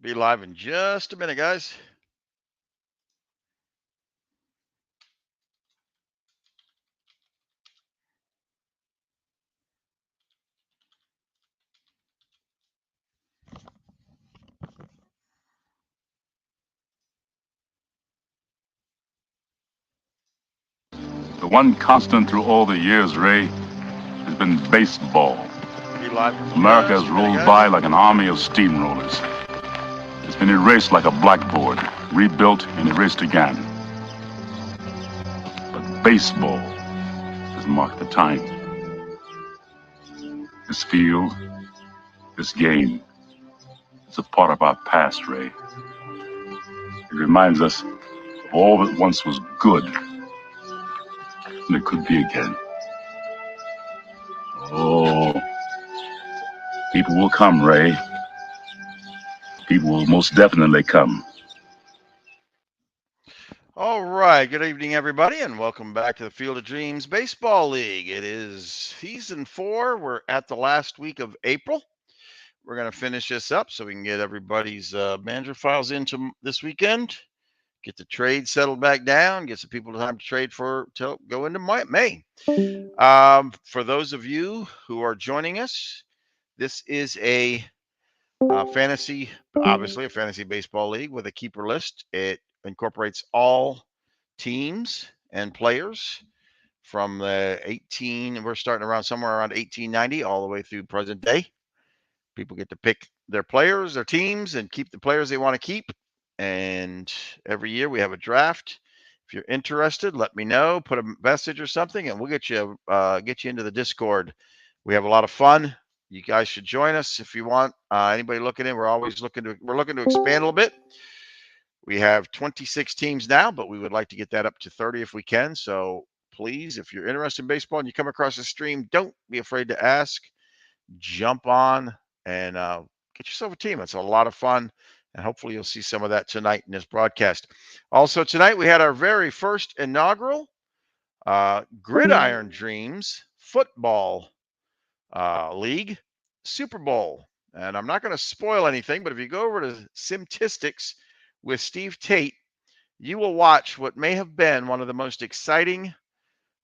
Be live in just a minute, guys. The one constant through all the years, Ray, has been baseball. Be live in America just has a minute, rolled guys. by like an army of steamrollers. It's been erased like a blackboard, rebuilt and erased again. But baseball has marked the time. This field, this game, is a part of our past, Ray. It reminds us of all that once was good, and it could be again. Oh, people will come, Ray. People will most definitely come. All right. Good evening, everybody, and welcome back to the Field of Dreams Baseball League. It is season 4. We're at the last week of April. We're going to finish this up so we can get everybody's manager files into this weekend, get the trade settled back down, get some people time to trade for to go into May. For those of you who are joining us, this is a fantasy, obviously a fantasy baseball league with a keeper list. It incorporates all teams and players from the 18. We're starting around somewhere around 1890 all the way through present day. People get to pick their players, their teams, and keep the players they want to keep. And every year we have a draft. If you're interested, let me know. Put a message or something, and we'll get you into the Discord. We have a lot of fun. You guys should join us if you want. Anybody looking in, we're looking to expand a little bit. We have 26 teams now, but we would like to get that up to 30 if we can. So please, if you're interested in baseball and you come across the stream, don't be afraid to ask. Jump on and get yourself a team. It's a lot of fun. And hopefully you'll see some of that tonight in this broadcast. Also, tonight we had our very first inaugural Gridiron Dreams Football League Super Bowl. And I'm not going to spoil anything, but if you go over to Simtistics with Steve Tate, you will watch what may have been one of the most exciting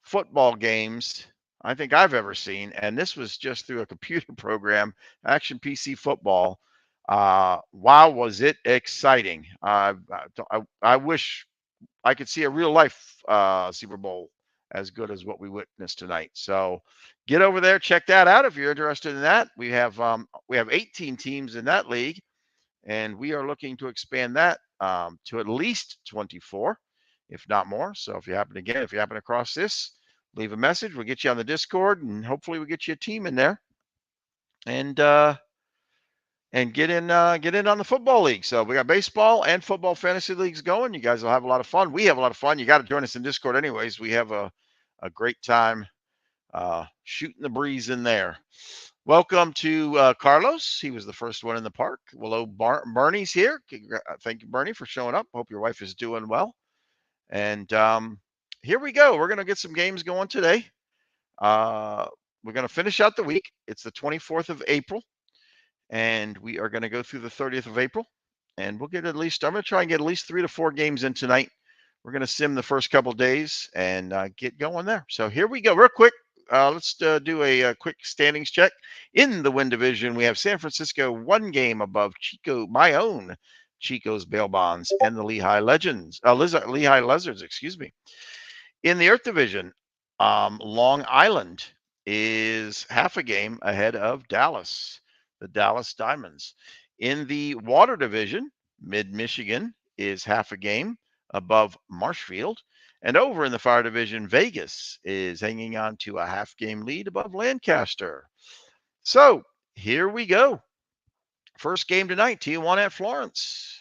football games I think I've ever seen. And this was just through a computer program, Action PC Football. Wow, was it exciting! I wish I could see a real life Super Bowl as good as what we witnessed tonight. So get over there, check that out if you're interested in that. We have 18 teams in that league, and we are looking to expand that to at least 24, if not more. So if you happen across this, leave a message. We'll get you on the Discord, and hopefully we'll get you a team in there, and get in on the football league. So we got baseball and football fantasy leagues going. You guys will have a lot of fun. We have a lot of fun. You got to join us in Discord anyways. We have a great time shooting the breeze in there. Welcome to Carlos. He was the first one in the park. Hello, Bernie's here. Thank you, Bernie, for showing up. Hope your wife is doing well. And here we go. We're going to get some games going today. We're going to finish out the week. It's the 24th of April. And we are going to go through the 30th of April. And we'll get I'm going to try and get at least 3 to 4 games in tonight. We're going to sim the first couple days and get going there. So here we go. Real quick. Let's do a quick standings check. In the Win Division, we have San Francisco 1 game above my own Chico's Bail Bonds and the Lehigh Lehigh Lizards, excuse me. In the Earth Division, Long Island is half a game ahead of Dallas, the Dallas Diamonds. In the Water Division, Mid-Michigan is half a game above Marshfield. And over in the Fire Division, Vegas is hanging on to a half-game lead above Lancaster. So here we go. First game tonight, Tijuana at Florence.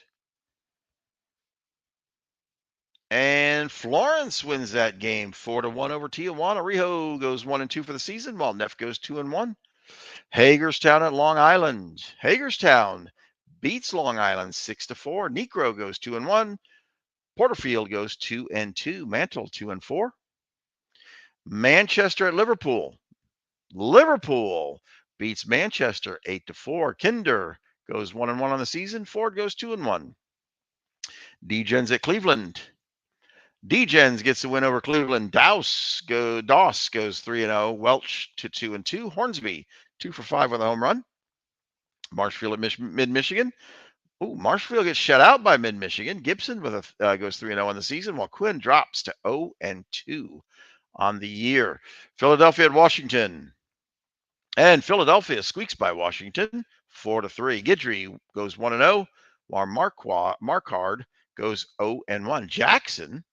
And Florence wins that game 4-1 over Tijuana. Rijo goes 1-2 for the season, while Neff goes 2-1. Hagerstown at Long Island. Hagerstown beats Long Island 6-4. Necro goes 2-1. Porterfield goes 2-2. Mantle 2-4. Manchester at Liverpool. Liverpool beats Manchester 8-4. Kinder goes 1-1 on the season. Ford goes 2-1. D-Gens at Cleveland. D-Gens gets the win over Cleveland. Doss goes 3-0. Welch to 2-2. Hornsby 2 for 5 with a home run. Marshfield at Mid-Michigan. Ooh, Marshfield gets shut out by Mid-Michigan. Gibson with goes 3-0 on the season, while Quinn drops to 0-2 on the year. Philadelphia at Washington. And Philadelphia squeaks by Washington 4-3. Guidry goes 1-0, while Marquard goes 0-1. Jackson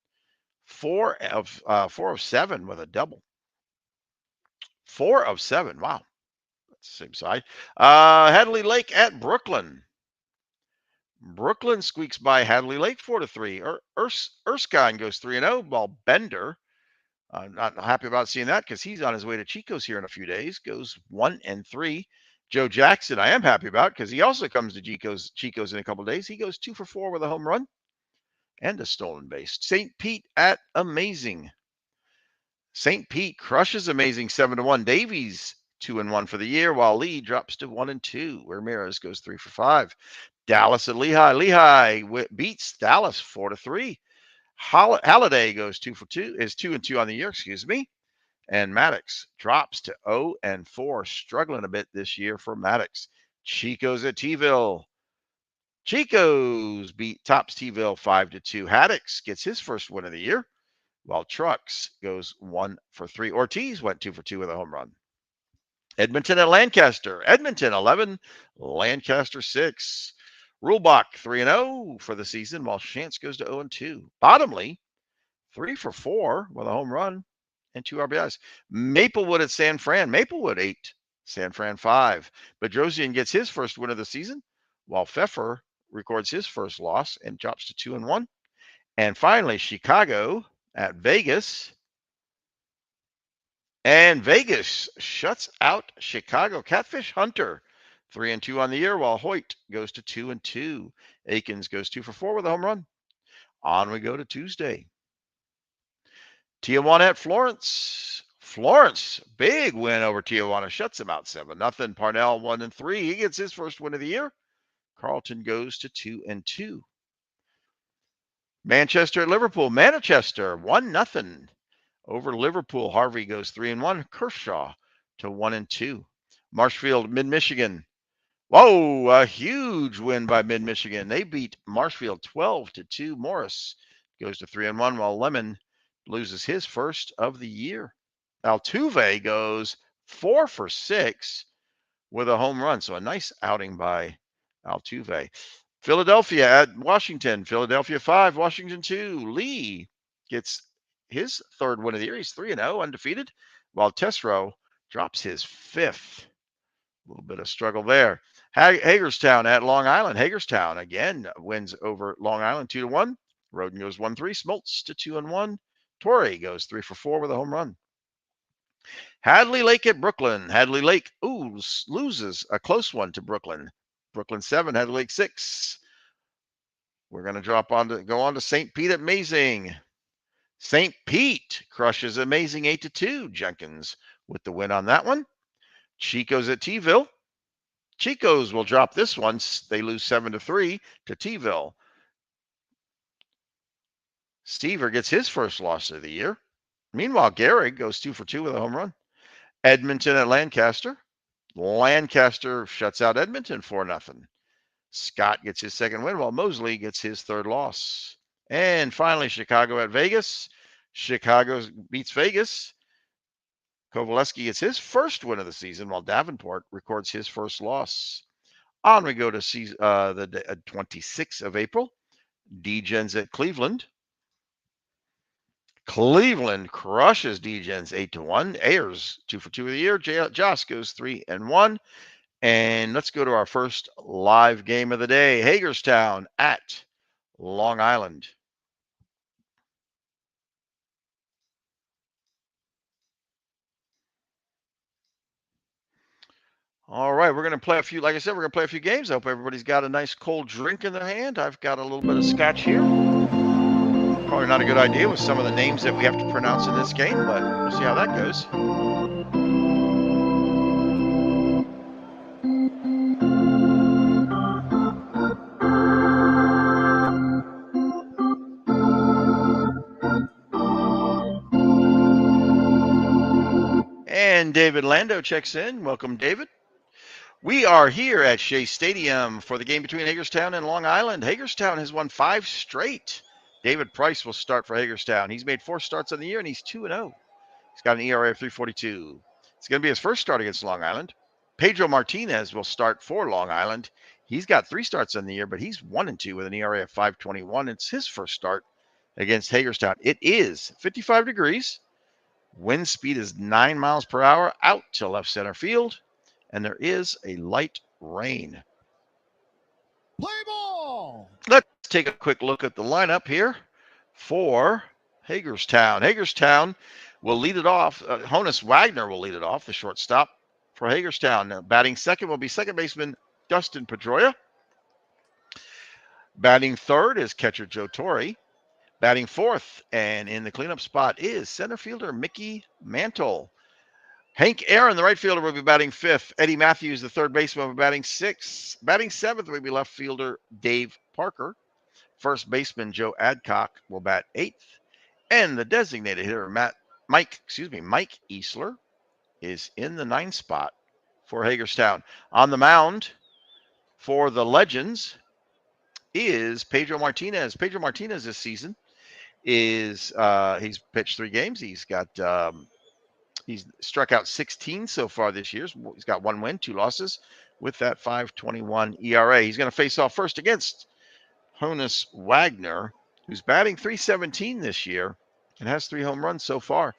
4 of 7 with a double. 4 of 7. Wow. That's the same side. Hadley Lake at Brooklyn. Brooklyn squeaks by Hadley Lake 4-3. Erskine goes 3-0, while Bender, I'm not happy about seeing that because he's on his way to Chico's here in a few days, goes 1-3. Joe Jackson, I am happy about because he also comes to Chico's in a couple of days. He goes 2 for 4 with a home run and a stolen base. St. Pete at Amazing. St. Pete crushes Amazing 7-1. Davies 2-1 for the year, while Lee drops to 1-2. Ramirez goes 3 for 5. Dallas at Lehigh. Lehigh beats Dallas 4-3. Halliday goes 2 for 2, is 2-2 on the year, and Maddox drops to 0-4, struggling a bit this year for Maddox. Chico's at T-ville. Chico's tops T-ville 5-2. Haddix gets his first win of the year, while Trucks goes 1 for 3. Ortiz went 2 for 2 with a home run. Edmonton at Lancaster. Edmonton 11, Lancaster 6. Rulebach 3-0 for the season, while Shantz goes to 0-2. Bottomley 3 for 4 with a home run and 2 RBIs. Maplewood at San Fran. Maplewood 8, San Fran 5. Bedrosian gets his first win of the season, while Pfeffer records his first loss and drops to 2-1. And finally, Chicago at Vegas. And Vegas shuts out Chicago. Catfish Hunter 3-2 on the year, while Hoyt goes to 2-2. Akins goes 2 for 4 with a home run. On we go to Tuesday. Tijuana at Florence. Florence, big win over Tijuana, shuts them out 7-0. Parnell 1-3. He gets his first win of the year. Carlton goes to 2-2. Manchester at Liverpool. Manchester 1-0 over Liverpool. Harvey goes 3-1. Kershaw to 1-2. Marshfield, Mid-Michigan. Whoa, a huge win by Mid-Michigan. They beat Marshfield 12-2. Morris goes to 3-1, while Lemon loses his first of the year. Altuve goes 4 for 6 with a home run. So a nice outing by Altuve. Philadelphia at Washington. Philadelphia 5, Washington 2. Lee gets his third win of the year. He's 3-0, undefeated, while Tesreau drops his 5th. A little bit of struggle there. Hagerstown at Long Island. Hagerstown again wins over Long Island 2-1. Roden goes 1-3. Smoltz to 2-1. Torrey goes 3 for 4 with a home run. Hadley Lake at Brooklyn. Hadley Lake loses a close one to Brooklyn. Brooklyn 7, Hadley Lake 6. We're going to go on to St. Pete at Amazing. St. Pete crushes Amazing 8-2. Jenkins with the win on that one. Chico's at T-ville. Chico's will drop this one. They lose 7-3 to T-ville. Stever gets his first loss of the year. Meanwhile, Gehrig goes 2 for 2 with a home run. Edmonton at Lancaster. Lancaster shuts out Edmonton 4-0. Scott gets his second win, while Mosley gets his third loss. And finally, Chicago at Vegas. Chicago beats Vegas. Kovaleski gets his first win of the season, while Davenport records his first loss. On we go to the 26th of April. D-Gens at Cleveland. Cleveland crushes D-Gens 8-1. Ayers 2 for 2 of the year. Joss goes 3-1. And let's go to our first live game of the day. Hagerstown at Long Island. All right, we're going to play a few, like I said, we're going to play a few games. I hope everybody's got a nice cold drink in their hand. I've got a little bit of scotch here. Probably not a good idea with some of the names that we have to pronounce in this game, but we'll see how that goes. David Lando checks in. Welcome, David. We are here at Shea Stadium for the game between Hagerstown and Long Island. Hagerstown has won 5 straight. David Price will start for Hagerstown. He's made 4 starts on the year, and he's 2-0. He's got an ERA of 3.42. It's going to be his first start against Long Island. Pedro Martinez will start for Long Island. He's got 3 starts on the year, but he's 1-2 with an ERA of 5.21. It's his first start against Hagerstown. It is 55 degrees. Wind speed is 9 miles per hour out to left center field, and there is a light rain. Play ball. Let's take a quick look at the lineup here for Hagerstown. Hagerstown will lead it off. Honus Wagner will lead it off, the shortstop for Hagerstown. Now, batting second will be second baseman Dustin Pedroia. Batting third is catcher Joe Torre. Batting fourth and in the cleanup spot is center fielder Mickey Mantle. Hank Aaron, the right fielder, will be batting fifth. Eddie Matthews, the third baseman, will be batting sixth. Batting seventh will be left fielder Dave Parker. First baseman Joe Adcock will bat eighth. And the designated hitter Mike Easler is in the ninth spot for Hagerstown. On the mound for the Legends is Pedro Martinez. Pedro Martinez this season is he's pitched 3 games. He's struck out 16 so far this year. He's got 1 win, 2 losses with that 5.21 ERA. He's going to face off first against Honus Wagner, who's batting 317 this year and has 3 home runs so far.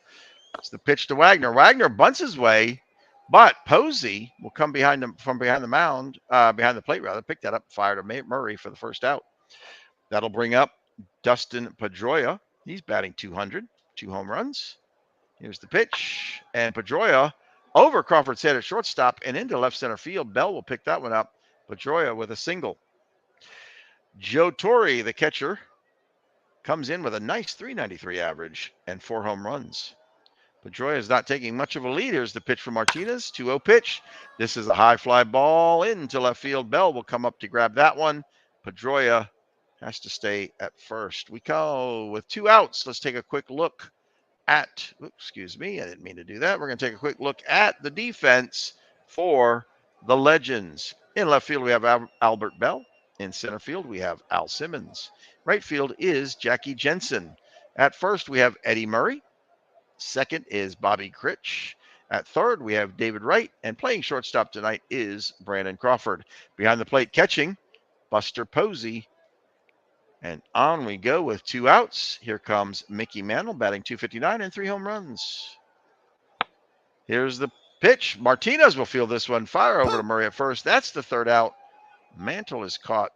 It's the pitch to Wagner. Wagner bunts his way, but Posey will come behind him from behind the mound, behind the plate rather, pick that up, fire to Murray for the first out. That'll bring up Dustin Pedroia. He's batting 200, 2 home runs. Here's the pitch, and Pedroia over Crawford's head at shortstop and into left center field. Bell will pick that one up. Pedroia with a single. Joe Torre, the catcher, comes in with a nice 393 average and 4 home runs. Pedroia is not taking much of a lead. Here's the pitch from Martinez, 2-0 pitch. This is a high fly ball into left field. Bell will come up to grab that one. Pedroia has to stay at first. We go with 2 outs. Let's take a quick look at, excuse me, I didn't mean to do that. We're going to take a quick look at the defense for the Legends. In left field, we have Albert Bell. In center field, we have Al Simmons. Right field is Jackie Jensen. At first, we have Eddie Murray. Second is Bobby Critch. At third, we have David Wright. And playing shortstop tonight is Brandon Crawford. Behind the plate catching, Buster Posey. And on we go with 2 outs. Here comes Mickey Mantle batting 259 and 3 home runs. Here's the pitch. Martinez will field this one. Fire over to Murray at first. That's the 3rd out. Mantle is caught.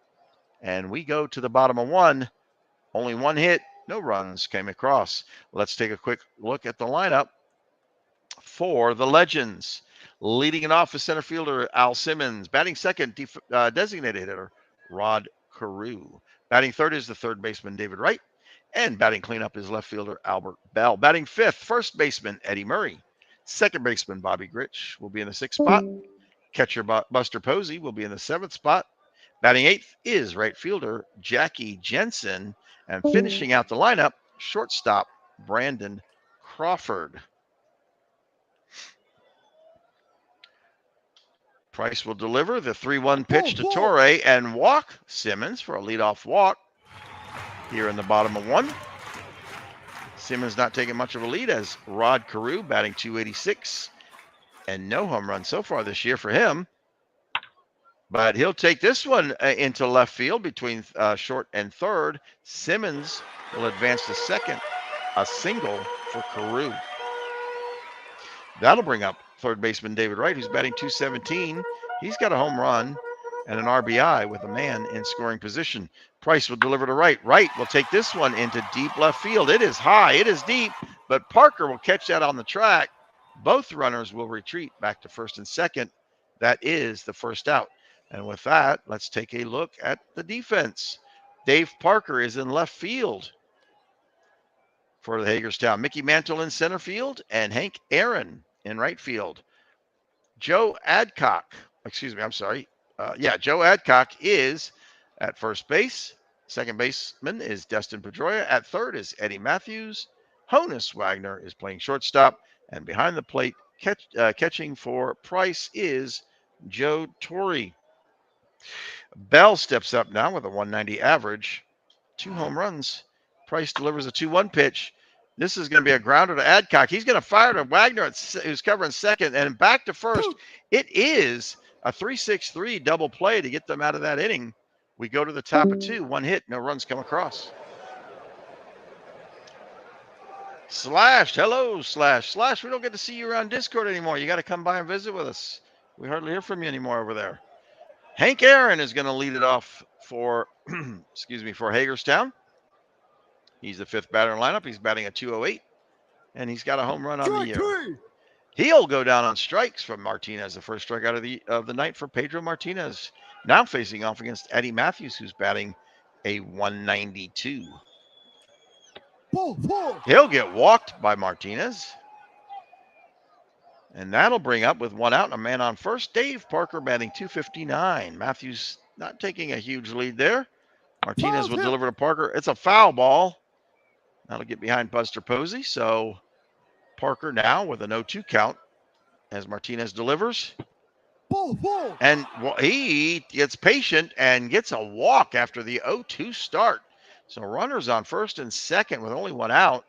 And we go to the bottom of 1. Only 1 hit. No runs came across. Let's take a quick look at the lineup for the Legends. Leading it off is center fielder Al Simmons. Batting second, designated hitter Rod Carew. Batting third is the third baseman David Wright. And batting cleanup is left fielder Albert Bell. Batting fifth, first baseman Eddie Murray. Second baseman Bobby Critch will be in the 6th spot. Catcher Buster Posey will be in the 7th spot. Batting 8th is right fielder Jackie Jensen. And finishing out the lineup, shortstop Brandon Crawford. Price will deliver the 3-1 pitch to Torre and walk Simmons for a leadoff walk here in the bottom of 1. Simmons not taking much of a lead as Rod Carew batting 286 and no home run so far this year for him. But he'll take this one into left field between short and third. Simmons will advance to second. A single for Carew. That'll bring up third baseman David Wright, who's batting 217. He's got a home run and an RBI with a man in scoring position. Price will deliver to Wright. Wright will take this one into deep left field. It is high, it is deep, but Parker will catch that on the track. Both runners will retreat back to first and second. That is the first out. And with that, let's take a look at the defense. Dave Parker is in left field for the Hagerstown. Mickey Mantle in center field and Hank Aaron in right field. Joe Adcock is at first base. Second baseman is Dustin Pedroia. At third is Eddie Matthews. Honus Wagner is playing shortstop. And behind the plate, catching for Price is Joe Torre. Bell steps up now with a 190 average. 2 home runs. Price delivers a 2-1 pitch. This is going to be a grounder to Adcock. He's going to fire to Wagner, who's covering second, and back to first. It is a 3-6-3 double play to get them out of that inning. We go to the top of 2. 1 hit, no runs come across. Slash, hello, Slash. Slash, we don't get to see you around Discord anymore. You got to come by and visit with us. We hardly hear from you anymore over there. Hank Aaron is going to lead it off for, for Hagerstown. He's the 5th batter in the lineup. He's batting a 208, and he's got a home run on the year. He'll go down on strikes from Martinez, the first strikeout of the night for Pedro Martinez. Now facing off against Eddie Matthews, who's batting a 192. He'll get walked by Martinez. And that'll bring up with 1 out and a man on first. Dave Parker batting 259. Matthews not taking a huge lead there. Martinez will deliver to Parker. It's a foul ball. That'll get behind Buster Posey. So Parker now with an 0-2 count as Martinez delivers. And he gets patient and gets a walk after the 0-2 start. So runners on first and second with only 1 out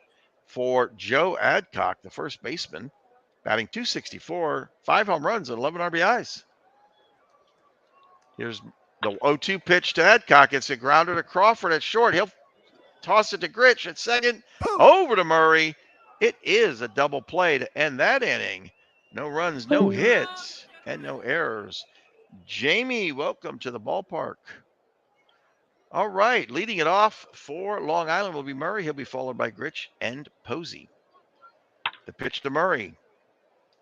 for Joe Adcock, the first baseman, batting 264, 5 home runs and 11 RBIs. Here's the 0-2 pitch to Adcock. It's a grounder to Crawford at short. He'll toss it to Gritch at second. Over to Murray. It is a double play to end that inning. No runs, no hits, and no errors. Jamie, welcome to the ballpark. All right, leading it off for Long Island will be Murray. He'll be followed by Gritch and Posey. The pitch to Murray.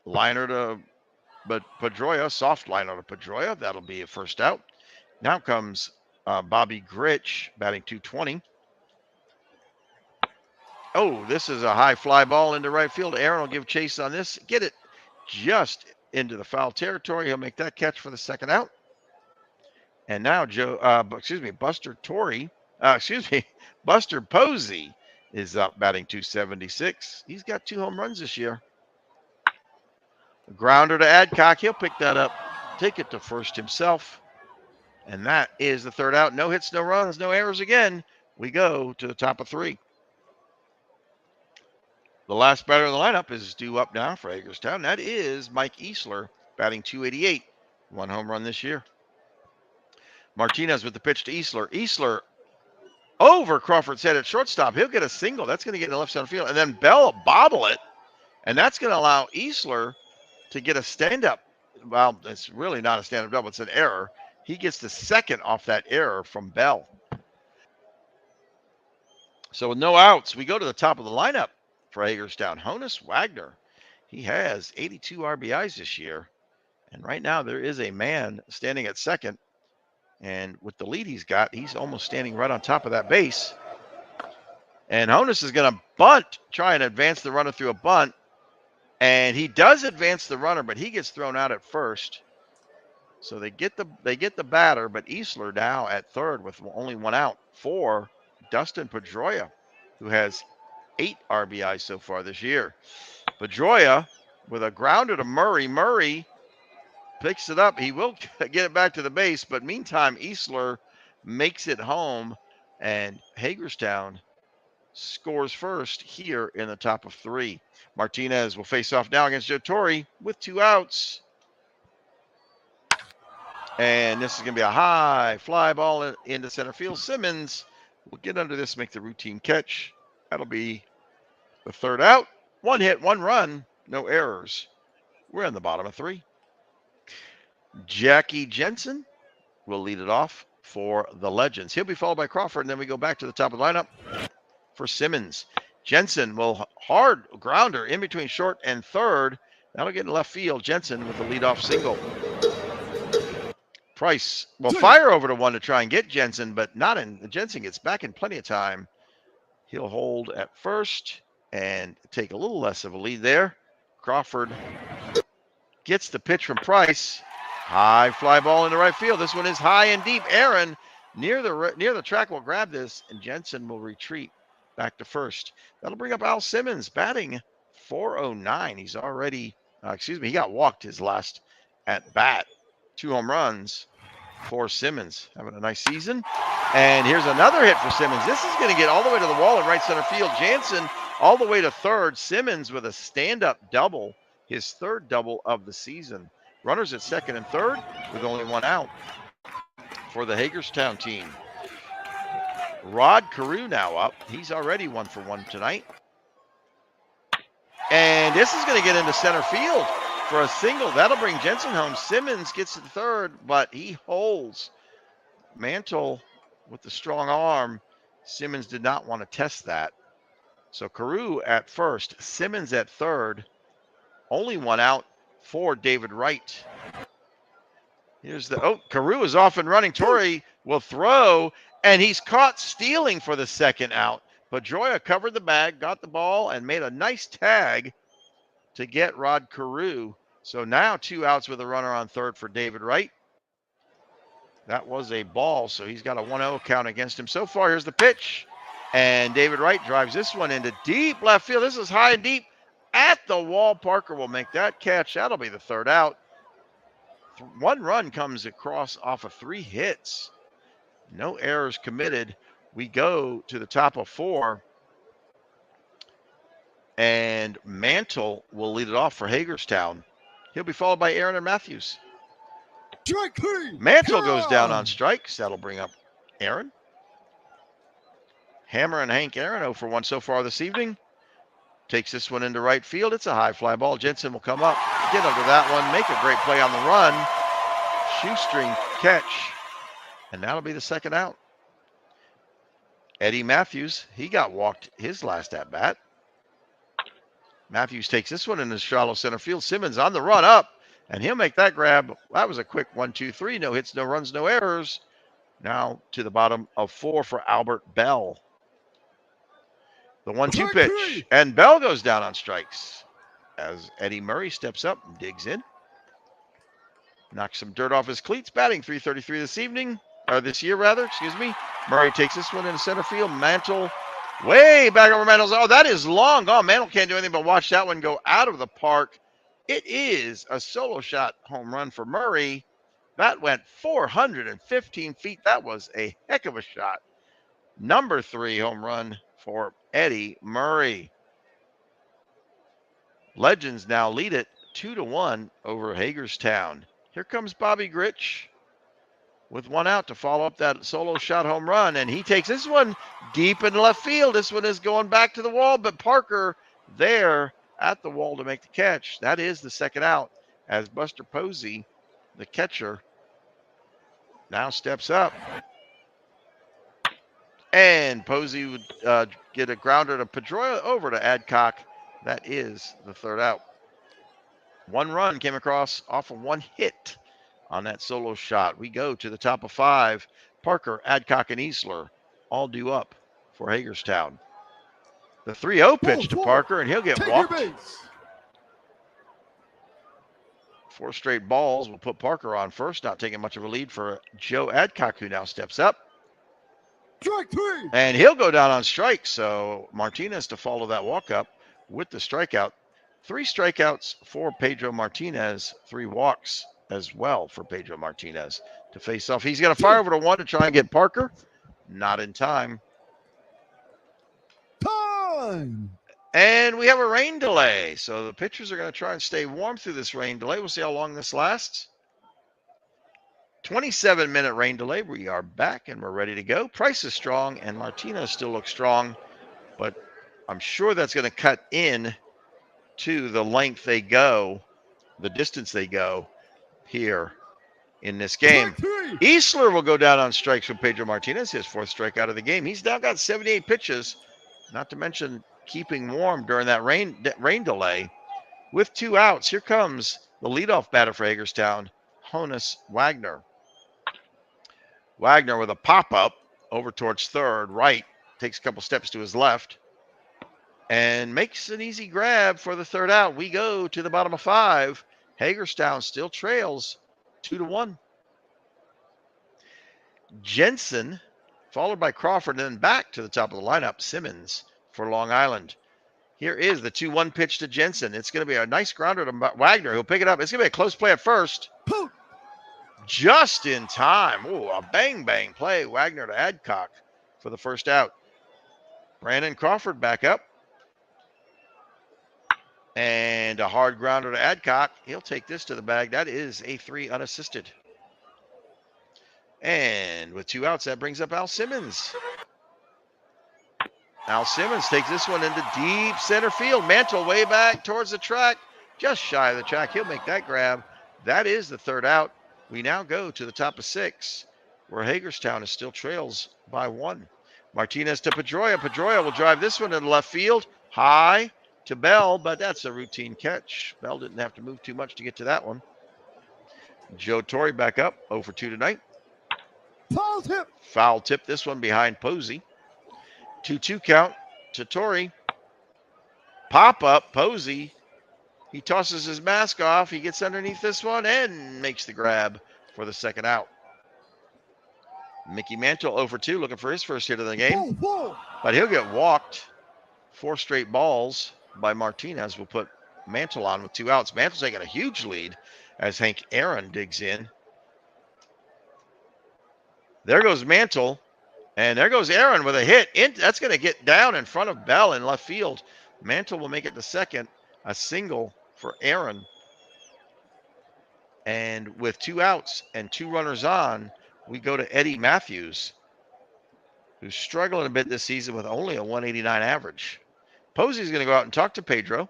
Liner to Pedroia, soft liner to Pedroia. That'll be a first out. Now comes Bobby Gritch, batting 220. Oh, this is a high fly ball into right field. Aaron will give chase on this. Get it just into the foul territory. He'll make that catch for the second out. And now Buster Posey is up batting 276. He's got 2 home runs this year. A grounder to Adcock. He'll pick that up, take it to first himself. And that is the third out. No hits, no runs, no errors again. We go to the top of 3. The last batter in the lineup is due up now for Hagerstown. That is Mike Easler, batting 288. 1 home run this year. Martinez with the pitch to Easler. Easler over Crawford's head at shortstop. He'll get a single. That's going to get in the left center field. And then Bell will bobble it. And that's going to allow Easler to get a stand-up. Well, it's really not a stand-up double. It's an error. He gets the second off that error from Bell. So with no outs, we go to the top of the lineup for Hagerstown. Honus Wagner. He has 82 RBIs this year. And right now there is a man standing at second. And with the lead he's got, he's almost standing right on top of that base. And Honus is going to bunt, try and advance the runner through a bunt. And he does advance the runner, but he gets thrown out at first. So they get the batter, but Easler now at third with only 1 out for Dustin Pedroia, who has 8 RBIs so far this year. Pedroia with a grounder to Murray. Murray picks it up. He will get it back to the base, but meantime, Easler makes it home, and Hagerstown scores first here in the top of 3. Martinez will face off now against Joe Torre with 2 outs. And this is going to be a high fly ball into center field. Simmons will get under this, make the routine catch. That'll be the third out. 1 hit, 1 run, no errors. We're in the bottom of 3. Jackie Jensen will lead it off for the Legends. He'll be followed by Crawford, and then we go back to the top of the lineup for Simmons. Jensen will hard grounder in between short and third. That'll get in left field. Jensen with the leadoff single. Price will fire over to 1 to try and get Jensen, but not in. Jensen gets back in plenty of time. He'll hold at first and take a little less of a lead there. Crawford gets the pitch from Price. High fly ball into right field. This one is high and deep. Aaron near the track will grab this, and Jensen will retreat back to first. That'll bring up Al Simmons batting 409. He's already He got walked his last at bat. 2 home runs for Simmons. Having a nice season. And here's another hit for Simmons. This is going to get all the way to the wall in right center field. Jansen all the way to third. Simmons with a stand-up double, his 3rd double of the season. Runners at second and third with only 1 out for the Hagerstown team. Rod Carew now up. He's already 1 for 1 tonight. And this is going to get into center field for a single. That'll bring Jensen home. Simmons gets to third, but he holds. Mantle with the strong arm. Simmons did not want to test that. So Carew at first, Simmons at third. Only 1 out for David Wright. Here's the, Carew is off and running. Torrey will throw, and he's caught stealing for the 2nd out. Pedroia covered the bag, got the ball, and made a nice tag to get Rod Carew. So now 2 outs with a runner on third for David Wright. That was a ball, so he's got a 1-0 count against him. So far, here's the pitch. And David Wright drives this one into deep left field. This is high and deep at the wall. Parker will make that catch. That'll be the 3rd out. 1 run comes across off of 3 hits. No errors committed. We go to the top of 4. And Mantle will lead it off for Hagerstown. He'll be followed by Aaron and Matthews. Strike 3. Mantle goes down on strikes. That'll bring up Aaron. Hammer and Hank Aaron 0 for 1 so far this evening. Takes this one into right field. It's a high fly ball. Jensen will come up, get under that one, make a great play on the run. Shoestring catch. And that'll be the 2nd out. Eddie Matthews, he got walked his last at bat. Matthews takes this one in the shallow center field. Simmons on the run up, and he'll make that grab. That was a quick 1-2-3. No hits, no runs, no errors. Now to the bottom of 4 for Albert Bell. The 1-2 pitch, and Bell goes down on strikes as Eddie Murray steps up and digs in. Knocks some dirt off his cleats, batting .333 this evening, or this year rather, excuse me. Murray takes this one into center field. Mantle way back over Mantle's. Oh, that is long gone. Mantle can't do anything but watch that one go out of the park. It is a solo shot home run for Murray. That went 415 feet. That was a heck of a shot. Number 3 home run for Eddie Murray. Legends now lead it 2-1 over Hagerstown. Here comes Bobby Gritch with 1 out to follow up that solo shot home run, and he takes this one deep in left field. This one is going back to the wall, but Parker there at the wall to make the catch. That is the 2nd out as Buster Posey, the catcher, now steps up. And Posey would get a grounder to Pedroia over to Adcock. That is the 3rd out. 1 run came across off of 1 hit on that solo shot. We go to the top of 5. Parker, Adcock, and Easler all due up for Hagerstown. The 3-0 pitch to Parker, and he'll get walked. 4 straight balls will put Parker on first, not taking much of a lead for Joe Adcock, who now steps up. Strike 3. And he'll go down on strike, so Martinez to follow that walk up with the strikeout. 3 strikeouts for Pedro Martinez, 3 walks as well for Pedro Martinez to face off. He's going to fire over to 1 to try and get Parker. Not in time. Time. And we have a rain delay, so the pitchers are going to try and stay warm through this rain delay. We'll see how long this lasts. 27-minute rain delay. We are back and we're ready to go. Price is strong and Martinez still looks strong, but I'm sure that's going to cut in to the length they go, the distance they go here in this game. Easler will go down on strikes with Pedro Martinez, his 4th strikeout of the game. He's now got 78 pitches, not to mention keeping warm during that rain delay. With 2 outs, here comes the leadoff batter for Hagerstown, Honus Wagner. Wagner with a pop-up over towards third. Right, takes a couple steps to his left and makes an easy grab for the 3rd out. We go to the bottom of 5. Hagerstown still trails 2-1. Jensen, followed by Crawford, and then back to the top of the lineup, Simmons for Long Island. Here is the 2-1 pitch to Jensen. It's going to be a nice grounder to Wagner. He'll pick it up. It's going to be a close play at first. Poop. Just in time. Ooh, a bang play. Wagner to Adcock for the first out. Brandon Crawford back up. And a hard grounder to Adcock. He'll take this to the bag. That is a 3 unassisted. And with 2 outs, that brings up Al Simmons. Al Simmons takes this one into deep center field. Mantle way back towards the track, just shy of the track. He'll make that grab. That is the 3rd out. We now go to the top of 6, where Hagerstown is still trails by 1. Martinez to Pedroia. Pedroia will drive this one into left field. High to Bell, but that's a routine catch. Bell didn't have to move too much to get to that one. Joe Torre back up, 0 for 2 tonight. Foul tip. Foul tip, this one behind Posey. 2-2 count to Torre. Pop up, Posey. He tosses his mask off. He gets underneath this one and makes the grab for the 2nd out. Mickey Mantle 0 for 2, looking for his first hit of the game. Whoa. But he'll get walked. 4 straight balls by Martinez will put Mantle on with 2 outs. Mantle's taking a huge lead as Hank Aaron digs in. There goes Mantle. And there goes Aaron with a hit. That's going to get down in front of Bell in left field. Mantle will make it to second. A single for Aaron. And with 2 outs and 2 runners on, we go to Eddie Matthews, who's struggling a bit this season with only a 189 average. Posey's going to go out and talk to Pedro.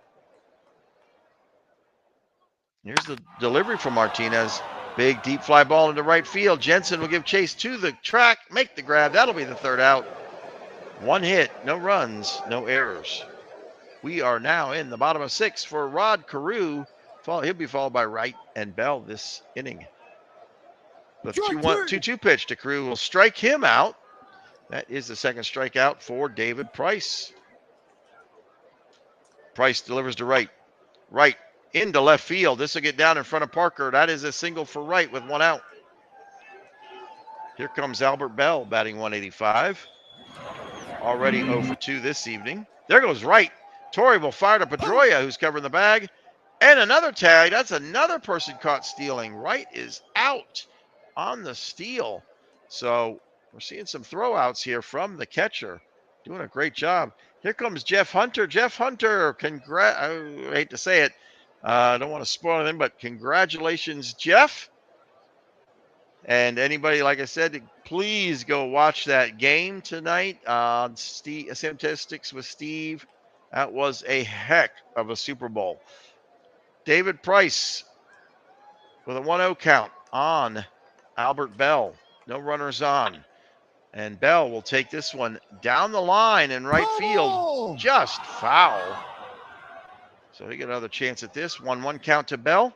Here's the delivery from Martinez. Big deep fly ball into right field. Jensen will give chase to the track, make the grab. That'll be the 3rd out. 1 hit, no runs, no errors. We are now in the bottom of 6 for Rod Carew. He'll be followed by Wright and Bell this inning. The 2-2 pitch to Carew will strike him out. That is the 2nd strikeout for David Price. Price delivers to Wright. Wright into left field. This will get down in front of Parker. That is a single for Wright with 1 out. Here comes Albert Bell batting 185. Already 0 for 2 this evening. There goes Wright. Torrey will fire to Pedroia, who's covering the bag. And another tag. That's another person caught stealing. Wright is out on the steal. So we're seeing some throwouts here from the catcher. Doing a great job. Here comes Jeff Hunter. Jeff Hunter, I hate to say it. I don't want to spoil anything, but congratulations, Jeff. And anybody, like I said, please go watch that game tonight on Statistics with Steve. That was a heck of a Super Bowl. David Price with a 1-0 count on Albert Bell. No runners on. And Bell will take this one down the line in right field. Just foul. So he get another chance at this. 1-1 count to Bell.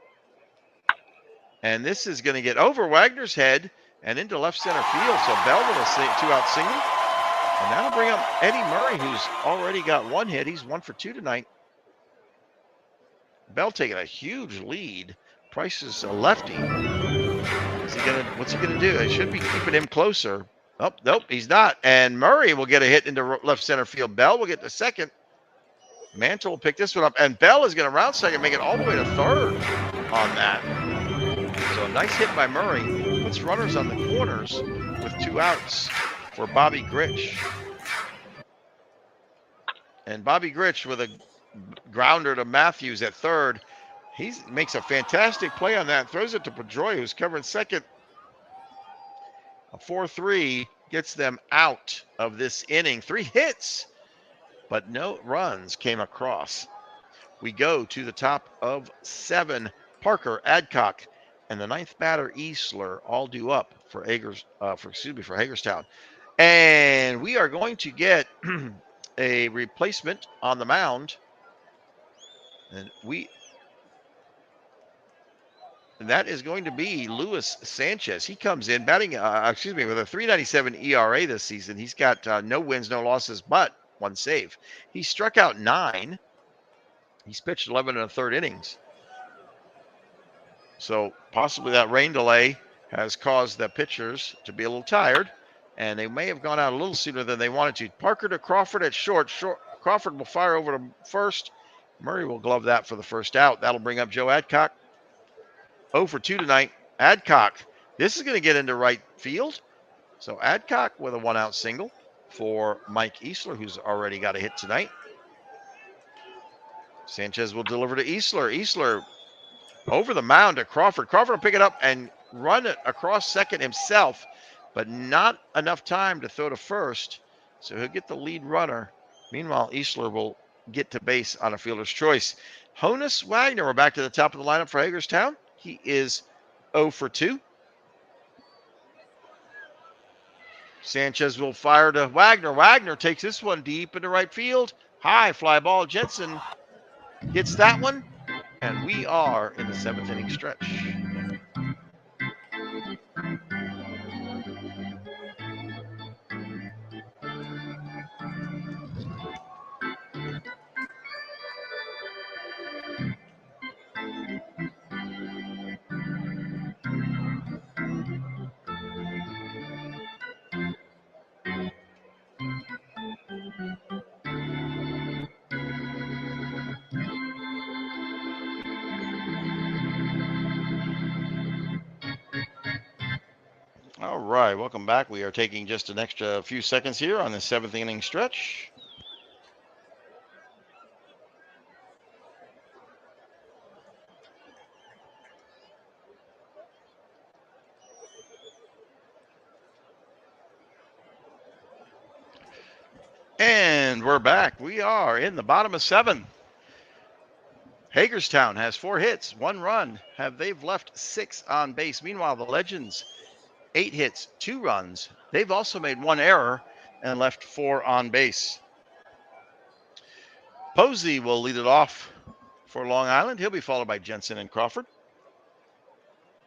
And this is going to get over Wagner's head and into left center field. So Bell with a 2-out single. And that'll bring up Eddie Murray, who's already got 1 hit. He's 1 for 2 tonight. Bell taking a huge lead. Price is a lefty. What's he gonna do? They should be keeping him closer. Oh, nope, he's not. And Murray will get a hit into left center field. Bell will get to second. Mantle will pick this one up. And Bell is going to round second, make it all the way to 3rd on that. So a nice hit by Murray. Puts runners on the corners with 2 outs for Bobby Grich. And Bobby Grich with a grounder to Matthews at 3rd. He makes a fantastic play on that. Throws it to Pedroia, who's covering second. A 4-3 gets them out of this inning. 3 hits, but no runs came across. We go to the top of 7. Parker, Adcock, and the 9th batter, Easler, all due up for Hagerstown. And we are going to get a replacement on the mound. And that is going to be Luis Sanchez. He comes in batting, with a 3.97 ERA this season. He's got no wins, no losses, but 1 save. He struck out 9. He's pitched 11 1/3 innings. So possibly that rain delay has caused the pitchers to be a little tired, and they may have gone out a little sooner than they wanted to. Parker to Crawford at short. Crawford will fire over to first. Murray will glove that for the first out. That'll bring up Joe Adcock. 0 for 2 tonight. Adcock, this is going to get into right field. So Adcock with a 1-out single for Mike Easler, who's already got a hit tonight. Sanchez will deliver to Easler. Easler over the mound to Crawford. Crawford will pick it up and run it across second himself, but not enough time to throw to first. So he'll get the lead runner. Meanwhile, Easler will get to base on a fielder's choice. Honus Wagner, we're back to the top of the lineup for Hagerstown. He is 0 for 2. Sanchez will fire to Wagner. Wagner takes this one deep into right field. High fly ball. Jensen gets that one. And we are in the 7th inning stretch. All right, welcome back. We are taking just an extra few seconds here on the 7th inning stretch. And we're back. We are in the bottom of 7. Hagerstown has 4 hits, 1 run. They've left 6 on base. Meanwhile, the Legends, 8 hits, 2 runs. They've also made 1 error and left 4 on base. Posey will lead it off for Long Island. He'll be followed by Jensen and Crawford.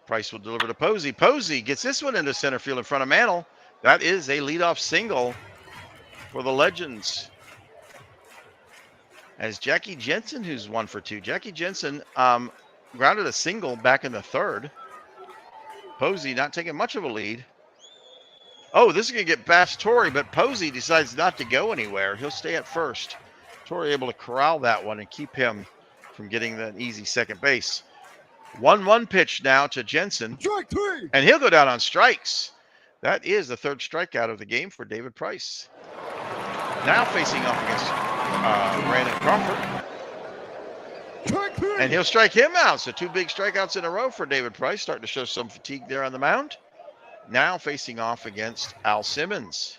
Price will deliver to Posey. Posey gets this one into center field in front of Mantle. That is a leadoff single for the Legends. As Jackie Jensen, who's 1 for 2. Jackie Jensen grounded a single back in the 3rd. Posey not taking much of a lead. Oh, this is going to get past Torrey, but Posey decides not to go anywhere. He'll stay at first. Torrey able to corral that one and keep him from getting that easy second base. 1-1 pitch now to Jensen. Strike 3. And he'll go down on strikes. That is the 3rd strikeout of the game for David Price. Now facing off against Brandon Crawford. Strike 3. And he'll strike him out. So 2 big strikeouts in a row for David Price. Starting to show some fatigue there on the mound. Now facing off against Al Simmons.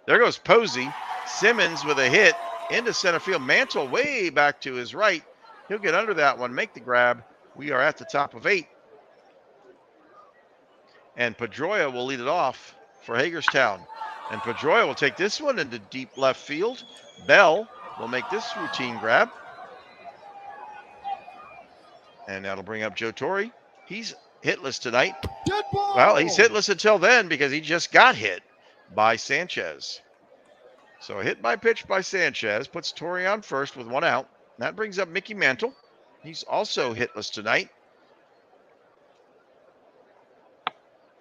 There goes Posey. Simmons with a hit into center field. Mantle way back to his right. He'll get under that one, make the grab. We are at the top of 8. And Pedroia will lead it off for Hagerstown. And Pedroia will take this one into deep left field. Bell will make this routine grab. And that'll bring up Joe Torrey. He's hitless tonight. Dead ball. Well, he's hitless until then because he just got hit by Sanchez. So a hit by pitch by Sanchez puts Torrey on first with 1 out. That brings up Mickey Mantle. He's also hitless tonight.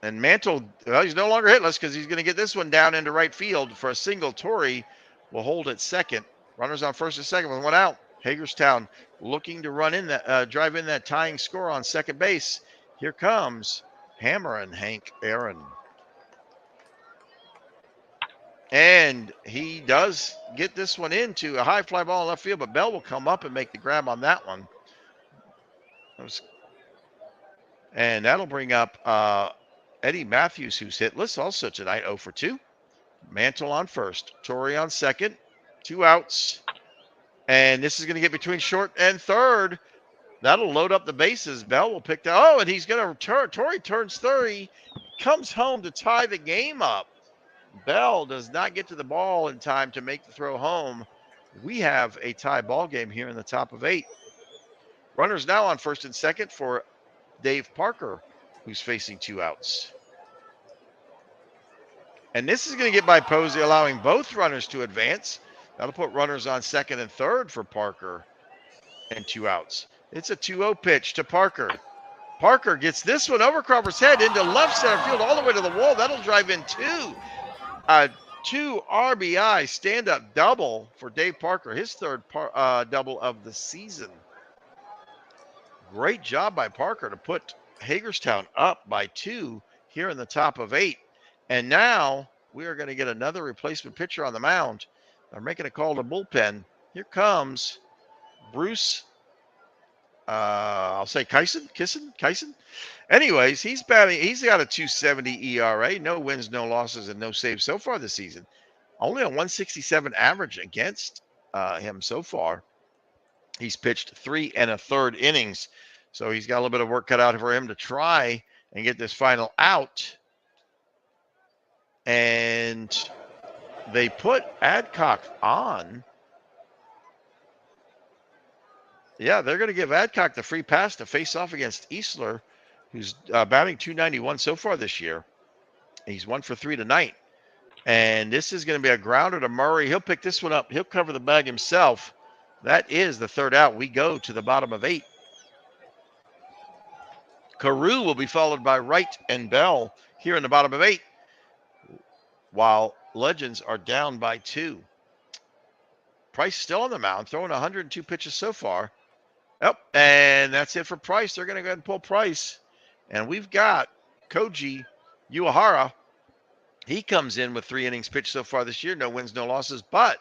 And Mantle, well, he's no longer hitless because he's going to get this one down into right field for a single. Torrey will hold at second. Runners on first and second with 1 out. Hagerstown looking to run in that, drive in that tying score on second base. Here comes Hammer and Hank Aaron. And he does get this one into a high fly ball in left field, but Bell will come up and make the grab on that one. And that'll bring up Eddie Matthews, who's hitless also tonight, 0 for 2. Mantle on first, Torrey on second, 2 outs. And this is going to get between short and third. That'll load up the bases. Bell will pick that. Oh, and he's going to turn. Torrey turns 30, comes home to tie the game up. Bell does not get to the ball in time to make the throw home. We have a tie ball game here in the top of 8. Runners now on first and second for Dave Parker, who's facing 2 outs. And this is going to get by Posey, allowing both runners to advance. That'll put runners on second and third for Parker and 2 outs. It's a 2-0 pitch to Parker. Parker gets this one over Crawford's head into left center field all the way to the wall. That'll drive in 2. 2 RBI stand-up double for Dave Parker, his third double of the season. Great job by Parker to put Hagerstown up by 2 here in the top of 8. And now we are going to get another replacement pitcher on the mound. They're making a call to bullpen. Here comes Bruce. I'll say Kyson. Anyways, he's batting. He's got a 2.70 ERA, no wins, no losses, and no saves so far this season. Only a 167 average against him so far. He's pitched 3 1/3 innings, so he's got a little bit of work cut out for him to try and get this final out. And they put Adcock on. Yeah, they're going to give Adcock the free pass to face off against Easler, who's batting 291 so far this year. He's 1 for 3 tonight. And this is going to be a grounder to Murray. He'll pick this one up. He'll cover the bag himself. That is the third out. We go to the bottom of 8. Carew will be followed by Wright and Bell here in the bottom of 8, while Legends are down by 2. Price still on the mound, throwing 102 pitches so far. Yep, and that's it for Price. They're going to go ahead and pull Price. And we've got Koji Uehara. He comes in with 3 innings pitched so far this year. No wins, no losses, but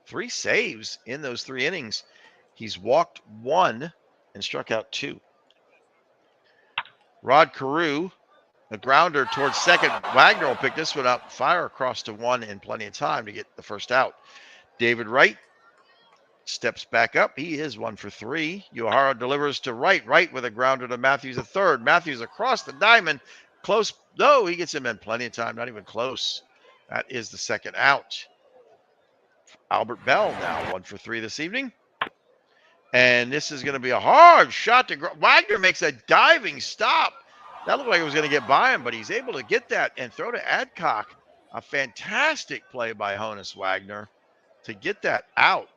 3 saves in those 3 innings. He's walked 1 and struck out 2. Rod Carew, a grounder towards second. Wagner will pick this one up. Fire across to 1 in plenty of time to get the first out. David Wright steps back up. He is 1 for 3. Uehara delivers to Wright. Wright with a grounder to Matthews at third. Matthews across the diamond. Close. No, he gets him in plenty of time. Not even close. That is the second out. Albert Bell now 1 for 3 this evening. And this is going to be a hard shot to Wagner makes a diving stop. That looked like it was going to get by him, but he's able to get that and throw to Adcock. A fantastic play by Honus Wagner to get that out.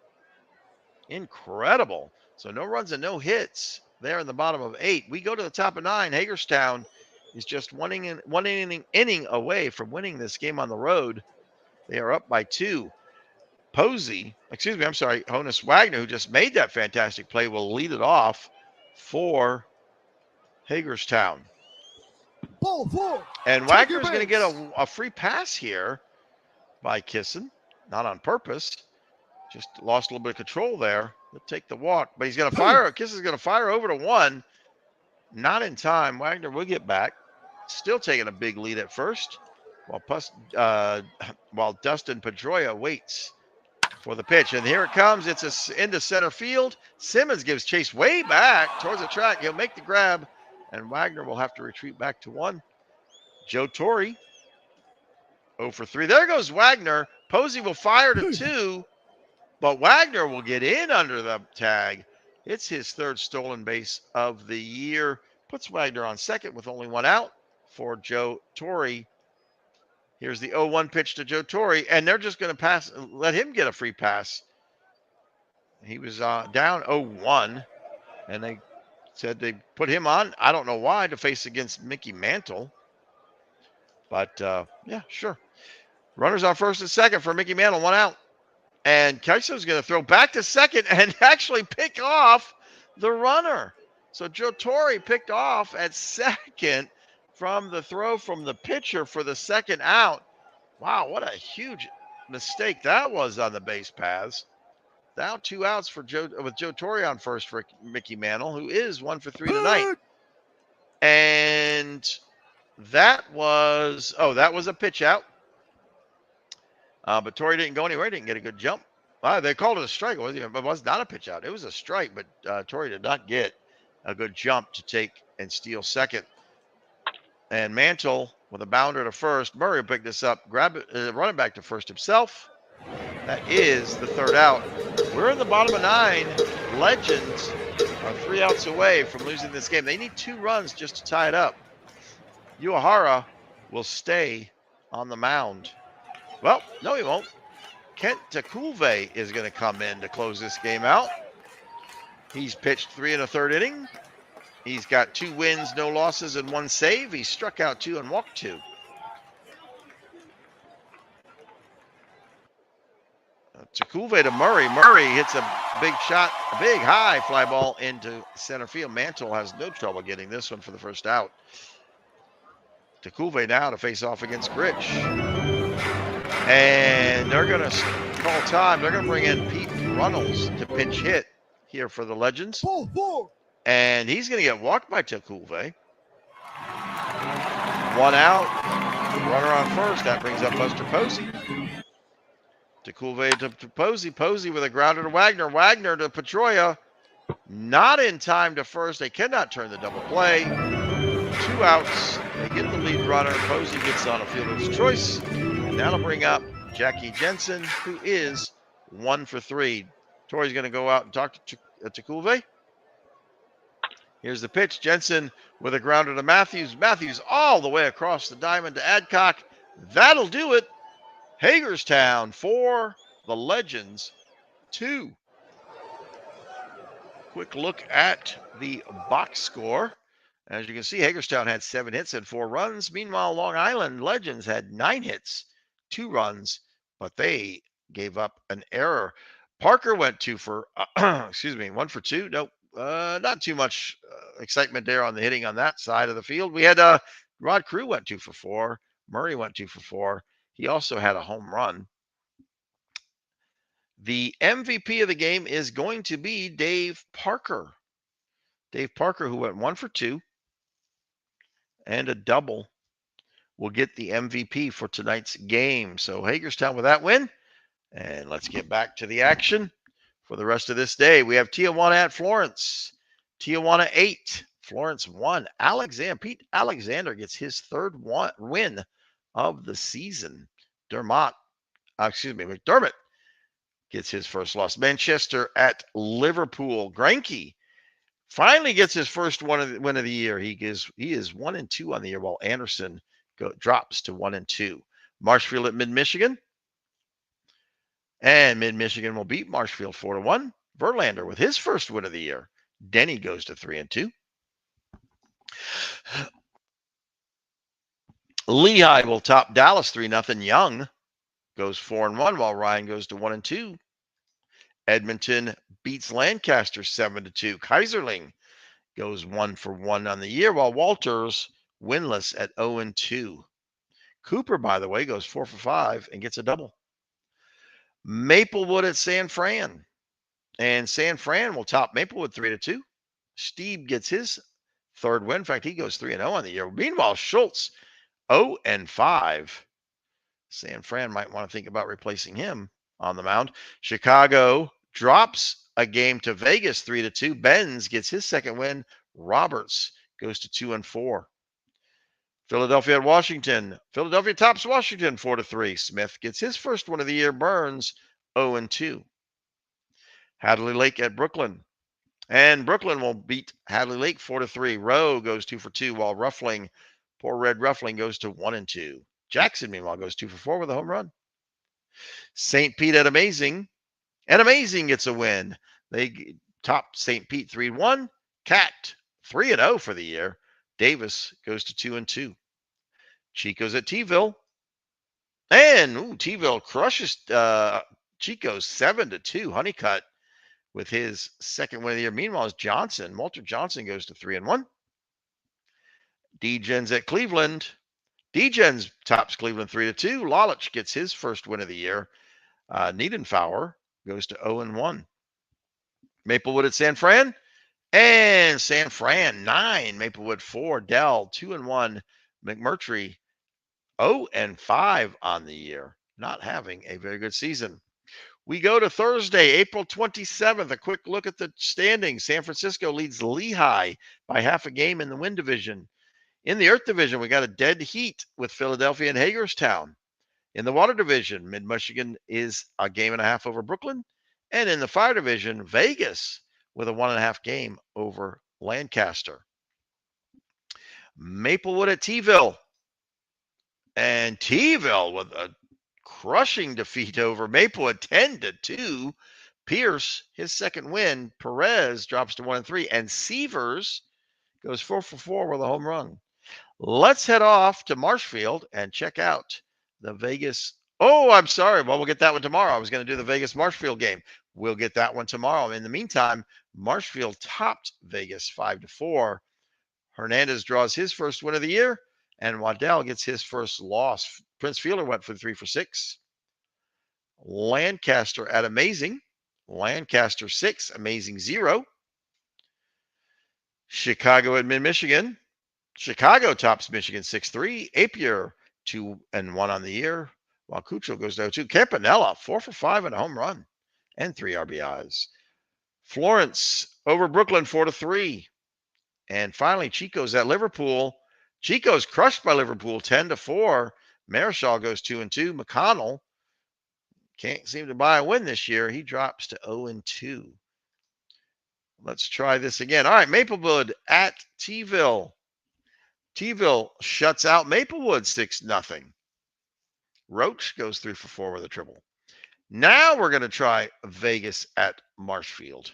Incredible. So no runs and no hits there in the bottom of 8. We go to the top of 9. Hagerstown is just one inning away from winning this game on the road. They are up by 2. Honus Wagner, who just made that fantastic play, will lead it off for Hagerstown. Ball 4. And Wagner's going to get a free pass here by Kisson. Not on purpose. Just lost a little bit of control there. He'll take the walk, but he's going to fire. Kisson's going to fire over to 1. Not in time. Wagner will get back. Still taking a big lead at first, while Dustin Pedroia waits for the pitch. And here it comes. It's into center field. Simmons gives chase way back towards the track. He'll make the grab, and Wagner will have to retreat back to 1. Joe Torre, 0 for 3. There goes Wagner. Posey will fire to 2, but Wagner will get in under the tag. It's his 3rd stolen base of the year. Puts Wagner on second with only 1 out for Joe Torre. Here's the 0-1 pitch to Joe Torre, and they're just going to let him get a free pass. He was down 0-1, and they said they put him on. I don't know why, to face against Mickey Mantle. But, yeah, sure. Runners on first and second for Mickey Mantle, 1 out. And Kaiso's going to throw back to second and actually pick off the runner. So Joe Torre picked off at second from the throw from the pitcher for the second out. Wow, what a huge mistake that was on the base paths. Now 2 outs for with Joe Torre on first for Mickey Mantle, who is 1 for 3 tonight. And that was a pitch out. But Torre didn't go anywhere. Didn't get a good jump. They called it a strike. It was not a pitch out. It was a strike, but Torre did not get a good jump to take and steal second. And Mantle with a bounder to first. Murray will pick this up, grab it, run it back to first himself. That is the 3rd out. We're in the bottom of 9. Legends are 3 outs away from losing this game. They need 2 runs just to tie it up. Uehara will stay on the mound. Well, no, he won't. Kent Takulve is going to come in to close this game out. He's pitched 3 1/3 inning. He's got 2 wins, no losses, and 1 save. He struck out 2 and walked 2. Takulve to Murray. Murray hits a big shot, a big high fly ball into center field. Mantle has no trouble getting this one for the first out. Takulve now to face off against Gritch. And they're going to call time. They're going to bring in Pete Runnels to pinch hit here for the Legends. Ball four. And he's going to get walked by Takulve. One out. Runner on first. That brings up Buster Posey. Takulve to Posey. Posey with a grounder to Wagner. Wagner to Pedroia. Not in time to first. They cannot turn the double play. 2 outs. They get the lead runner. Posey gets on a fielder's choice. And that'll bring up Jackie Jensen, who is 1 for 3. Torrey's going to go out and talk to Takulve. Here's the pitch. Jensen with a grounder to Matthews. Matthews all the way across the diamond to Adcock. That'll do it. Hagerstown 4, the Legends 2. Quick look at the box score. As you can see, Hagerstown had 7 hits and 4 runs. Meanwhile, Long Island Legends had 9 hits, 2 runs, but they gave up an error. Parker went 2 for, 1 for 2. Nope, not too much excitement there on the hitting on that side of the field. We had Rod Crew went 2 for 4. Murray went 2 for 4. He also had a home run. The MVP of the game is going to be Dave Parker. Dave Parker, who went 1 for 2 and a double, will get the MVP for tonight's game. So Hagerstown with that win. And let's get back to the action for the rest of this day. We have Tijuana at Florence. Tijuana 8, Florence 1. Pete Alexander gets his 3rd win of the season. McDermott gets his first loss. Manchester at Liverpool. Greinke finally gets his first win of the year. He is 1-2 on the year, while Anderson drops to 1-2. Marshfield at Mid-Michigan. And Mid-Michigan will beat Marshfield 4-1. Verlander with his first win of the year. Denny goes to 3-2. Lehigh will top Dallas 3-0. Young goes 4-1, while Ryan goes to 1-2. Edmonton beats Lancaster 7-2. Kaiserling goes 1 for 1 on the year, while Walters winless at 0-2. Cooper, by the way, goes 4 for 5 and gets a double. Maplewood at San Fran. And San Fran will top Maplewood 3-2. Steve gets his 3rd win. In fact, he goes 3-0 on the year. Meanwhile, Schultz 0-5. San Fran might want to think about replacing him on the mound. Chicago drops a game to Vegas 3-2. Benz gets his 2nd win. Roberts goes to 2-4. Philadelphia at Washington. Philadelphia tops Washington 4-3. Smith gets his first win of the year. Burns 0-2. Hadley Lake at Brooklyn. And Brooklyn will beat Hadley Lake 4-3. Rowe goes 2 for 2, while Ruffling, poor Red Ruffling, goes to 1-2. Jackson, meanwhile, goes 2 for 4 with a home run. St. Pete at Amazing. And Amazing gets a win. They top St. Pete 3-1. Cat 3-0 for the year. Davis goes to 2-2. Chico's at T-ville. And T-ville crushes Chico's 7-2. Honeycutt with his 2nd win of the year. Meanwhile, Walter Johnson goes to 3-1. D-Gens at Cleveland. D-Gens tops Cleveland 3-2. Lalich gets his first win of the year. Niedenfauer goes to 0-1. Maplewood at San Fran. And San Fran 9. Maplewood 4. Dell 2-1. McMurtry 0-5 on the year. Not having a very good season. We go to Thursday, April 27th. A quick look at the standings. San Francisco leads Lehigh by half a game in the Wind Division. In the Earth Division, we got a dead heat with Philadelphia and Hagerstown. In the Water Division, Mid-Michigan is a game and a half over Brooklyn. And in the Fire Division, Vegas with a 1.5 game over Lancaster. Maplewood at T-ville. And T-ville with a crushing defeat over Maplewood 10-2. Pierce, his 2nd win. Perez drops to 1-3. And Severs goes 4 for 4 with a home run. Let's head off to Marshfield and check out the Vegas Oh, I'm sorry. Well, we'll get that one tomorrow. I was going to do the Vegas Marshfield game. We'll get that one tomorrow. In the meantime, Marshfield topped Vegas 5-4. Hernandez draws his first win of the year, and Waddell gets his first loss. Prince Fielder went for 3 for 6. Lancaster at Amazing. Lancaster 6, Amazing 0. Chicago at Mid-Michigan. Chicago tops Michigan 6-3. Apier 2-1 on the year, while Cucho goes to 2. Campanella 4 for 5 and a home run and 3 RBIs. Florence over Brooklyn 4-3. And finally, Chico's at Liverpool. Chico's crushed by Liverpool 10-4. Marischal goes 2-2. McConnell can't seem to buy a win this year. He drops to 0-2. Let's try this again. All right, Maplewood at T-ville. T-ville shuts out Maplewood 6-0. Roach goes 3 for 4 with a triple. Now we're going to try Vegas at Marshfield.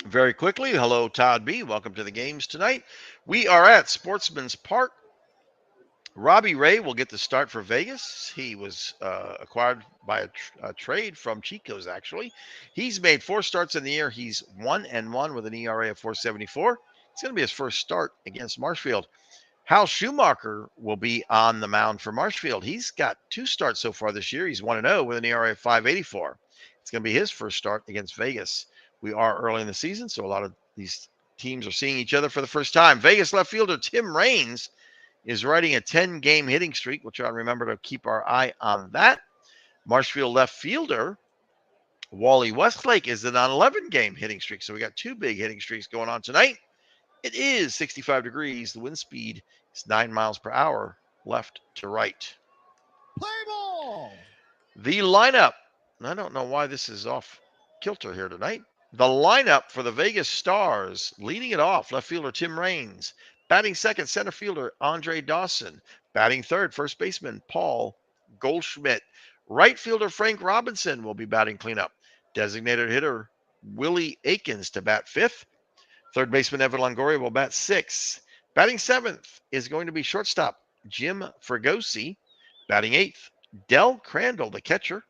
Very quickly, hello, Todd B. Welcome to the games tonight. We are at Sportsman's Park. Robbie Ray will get the start for Vegas. He was acquired by a trade from Chico's, actually. He's made 4 starts in the year. He's 1-1 with an ERA of 4.74. It's going to be his first start against Marshfield. Hal Schumacher will be on the mound for Marshfield. He's got 2 starts so far this year. He's 1-0 with an ERA of 5.84. It's going to be his first start against Vegas. We are early in the season, so a lot of these teams are seeing each other for the first time. Vegas left fielder Tim Raines is riding a 10-game hitting streak. We'll try to remember to keep our eye on that. Marshfield left fielder Wally Westlake is on an 11-game hitting streak. So we got 2 big hitting streaks going on tonight. It is 65 degrees. The wind speed is 9 miles per hour left to right. Play ball. The lineup. I don't know why this is off kilter here tonight. The lineup for the Vegas Stars, leading it off, left fielder Tim Raines. Batting second, center fielder Andre Dawson. Batting third, first baseman Paul Goldschmidt. Right fielder Frank Robinson will be batting cleanup. Designated hitter Willie Aikens to bat fifth. Third baseman Evan Longoria will bat sixth. Batting seventh is going to be shortstop Jim Fregosi. Batting eighth, Del Crandall, the catcher.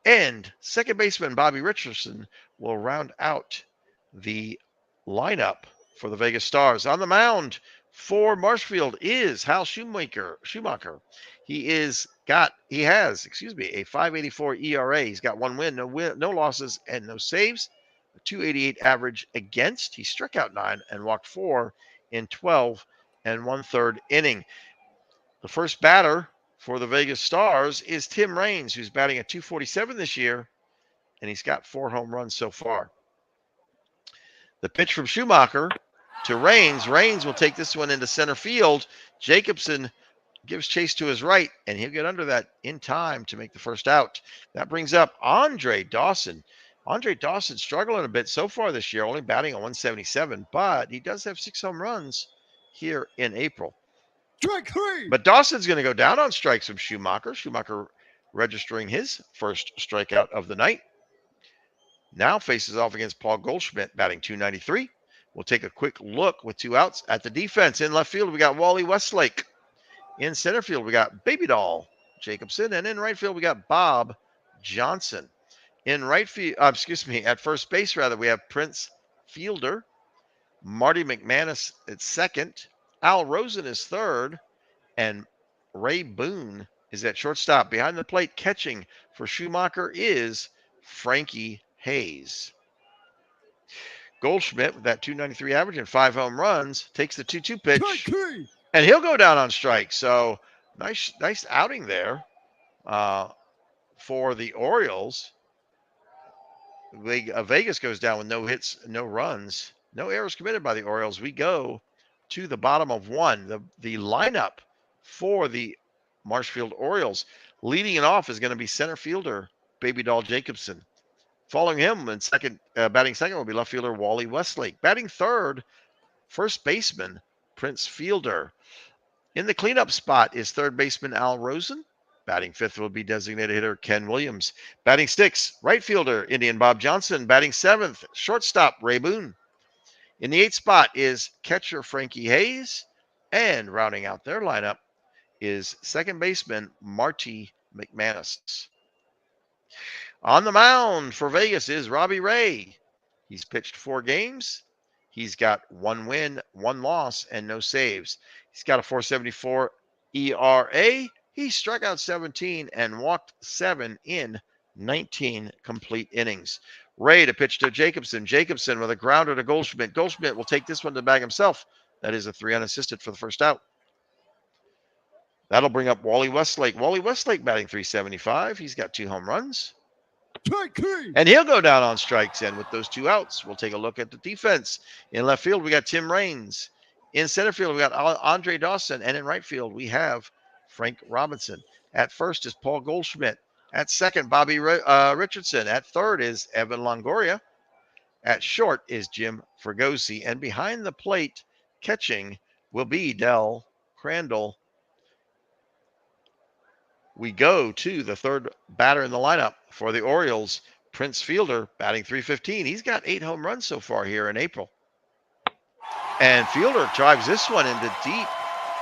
And second baseman Bobby Richardson will round out the lineup for the Vegas Stars. On the mound for Marshfield is Hal Schumacher. He has a 5.84 ERA. He's got 1 win, no losses, and no saves. A 2.88 average against. He struck out 9 and walked 4 in 12 and 1/3 inning. The first batter for the Vegas Stars is Tim Raines, who's batting at 247 this year, and he's got 4 home runs so far. The pitch from Schumacher to Raines. Raines will take this one into center field. Jacobson gives chase to his right, and he'll get under that in time to make the first out. That brings up Andre Dawson. Andre Dawson struggling a bit so far this year, only batting at 177, but he does have 6 home runs here in April. Strike 3. But Dawson's going to go down on strikes from Schumacher. Schumacher registering his first strikeout of the night. Now faces off against Paul Goldschmidt, batting 293. We'll take a quick look with 2 outs at the defense. In left field, we got Wally Westlake. In center field, we got Baby Doll Jacobson. And in right field, we got Bob Johnson. In right field, at first base, we have Prince Fielder. Marty McManus at second. Al Rosen is third. And Ray Boone is at shortstop. Behind the plate catching for Schumacher is Frankie Hayes. Goldschmidt with that 293 average and 5 home runs takes the 2-2 pitch. Strike 3. And he'll go down on strike. So nice outing there for the Orioles. Vegas goes down with no hits, no runs, no errors committed by the Orioles. We go to the bottom of 1. The lineup for the Marshfield Orioles. Leading it off is going to be center fielder Baby Doll Jacobson. Following him in batting second will be left fielder Wally Westlake. Batting third, first baseman Prince Fielder. In the cleanup spot is third baseman Al Rosen. Batting fifth will be designated hitter Ken Williams. Batting sixth, right fielder Indian Bob Johnson. Batting seventh, shortstop Ray Boone. In the eighth spot is catcher Frankie Hayes. And rounding out their lineup is second baseman Marty McManus. On the mound for Vegas is Robbie Ray. He's pitched 4 games. He's got 1 win, 1 loss, and no saves. He's got a 4.74 ERA. He struck out 17 and walked 7 in 19 complete innings. Ray to pitch to Jacobson. Jacobson with a grounder to Goldschmidt. Goldschmidt will take this one to the bag himself. That is a 3 unassisted for the first out. That'll bring up Wally Westlake. Wally Westlake batting 375. He's got 2 home runs. And he'll go down on strikes. And with those 2 outs, we'll take a look at the defense. In left field, we got Tim Raines. In center field, we got Andre Dawson. And in right field, we have Frank Robinson. At first is Paul Goldschmidt. At second, Bobby Richardson. At third is Evan Longoria. At short is Jim Fregosi. And behind the plate, catching, will be Del Crandall. We go to the third batter in the lineup for the Orioles, Prince Fielder, batting 315. He's got 8 home runs so far here in April. And Fielder drives this one into deep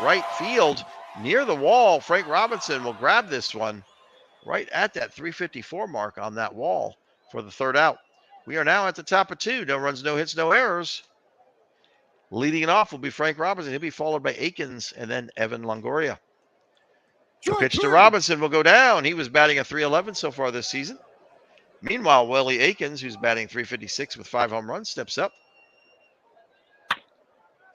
right field near the wall. Frank Robinson will grab this one right at that 354 mark on that wall for the third out. We are now at the top of 2. No runs, no hits, no errors. Leading it off will be Frank Robinson. He'll be followed by Akins and then Evan Longoria. The pitch to Robinson will go down. He was batting a 311 so far this season. Meanwhile, Willie Akins, who's batting 356 with 5 home runs, steps up.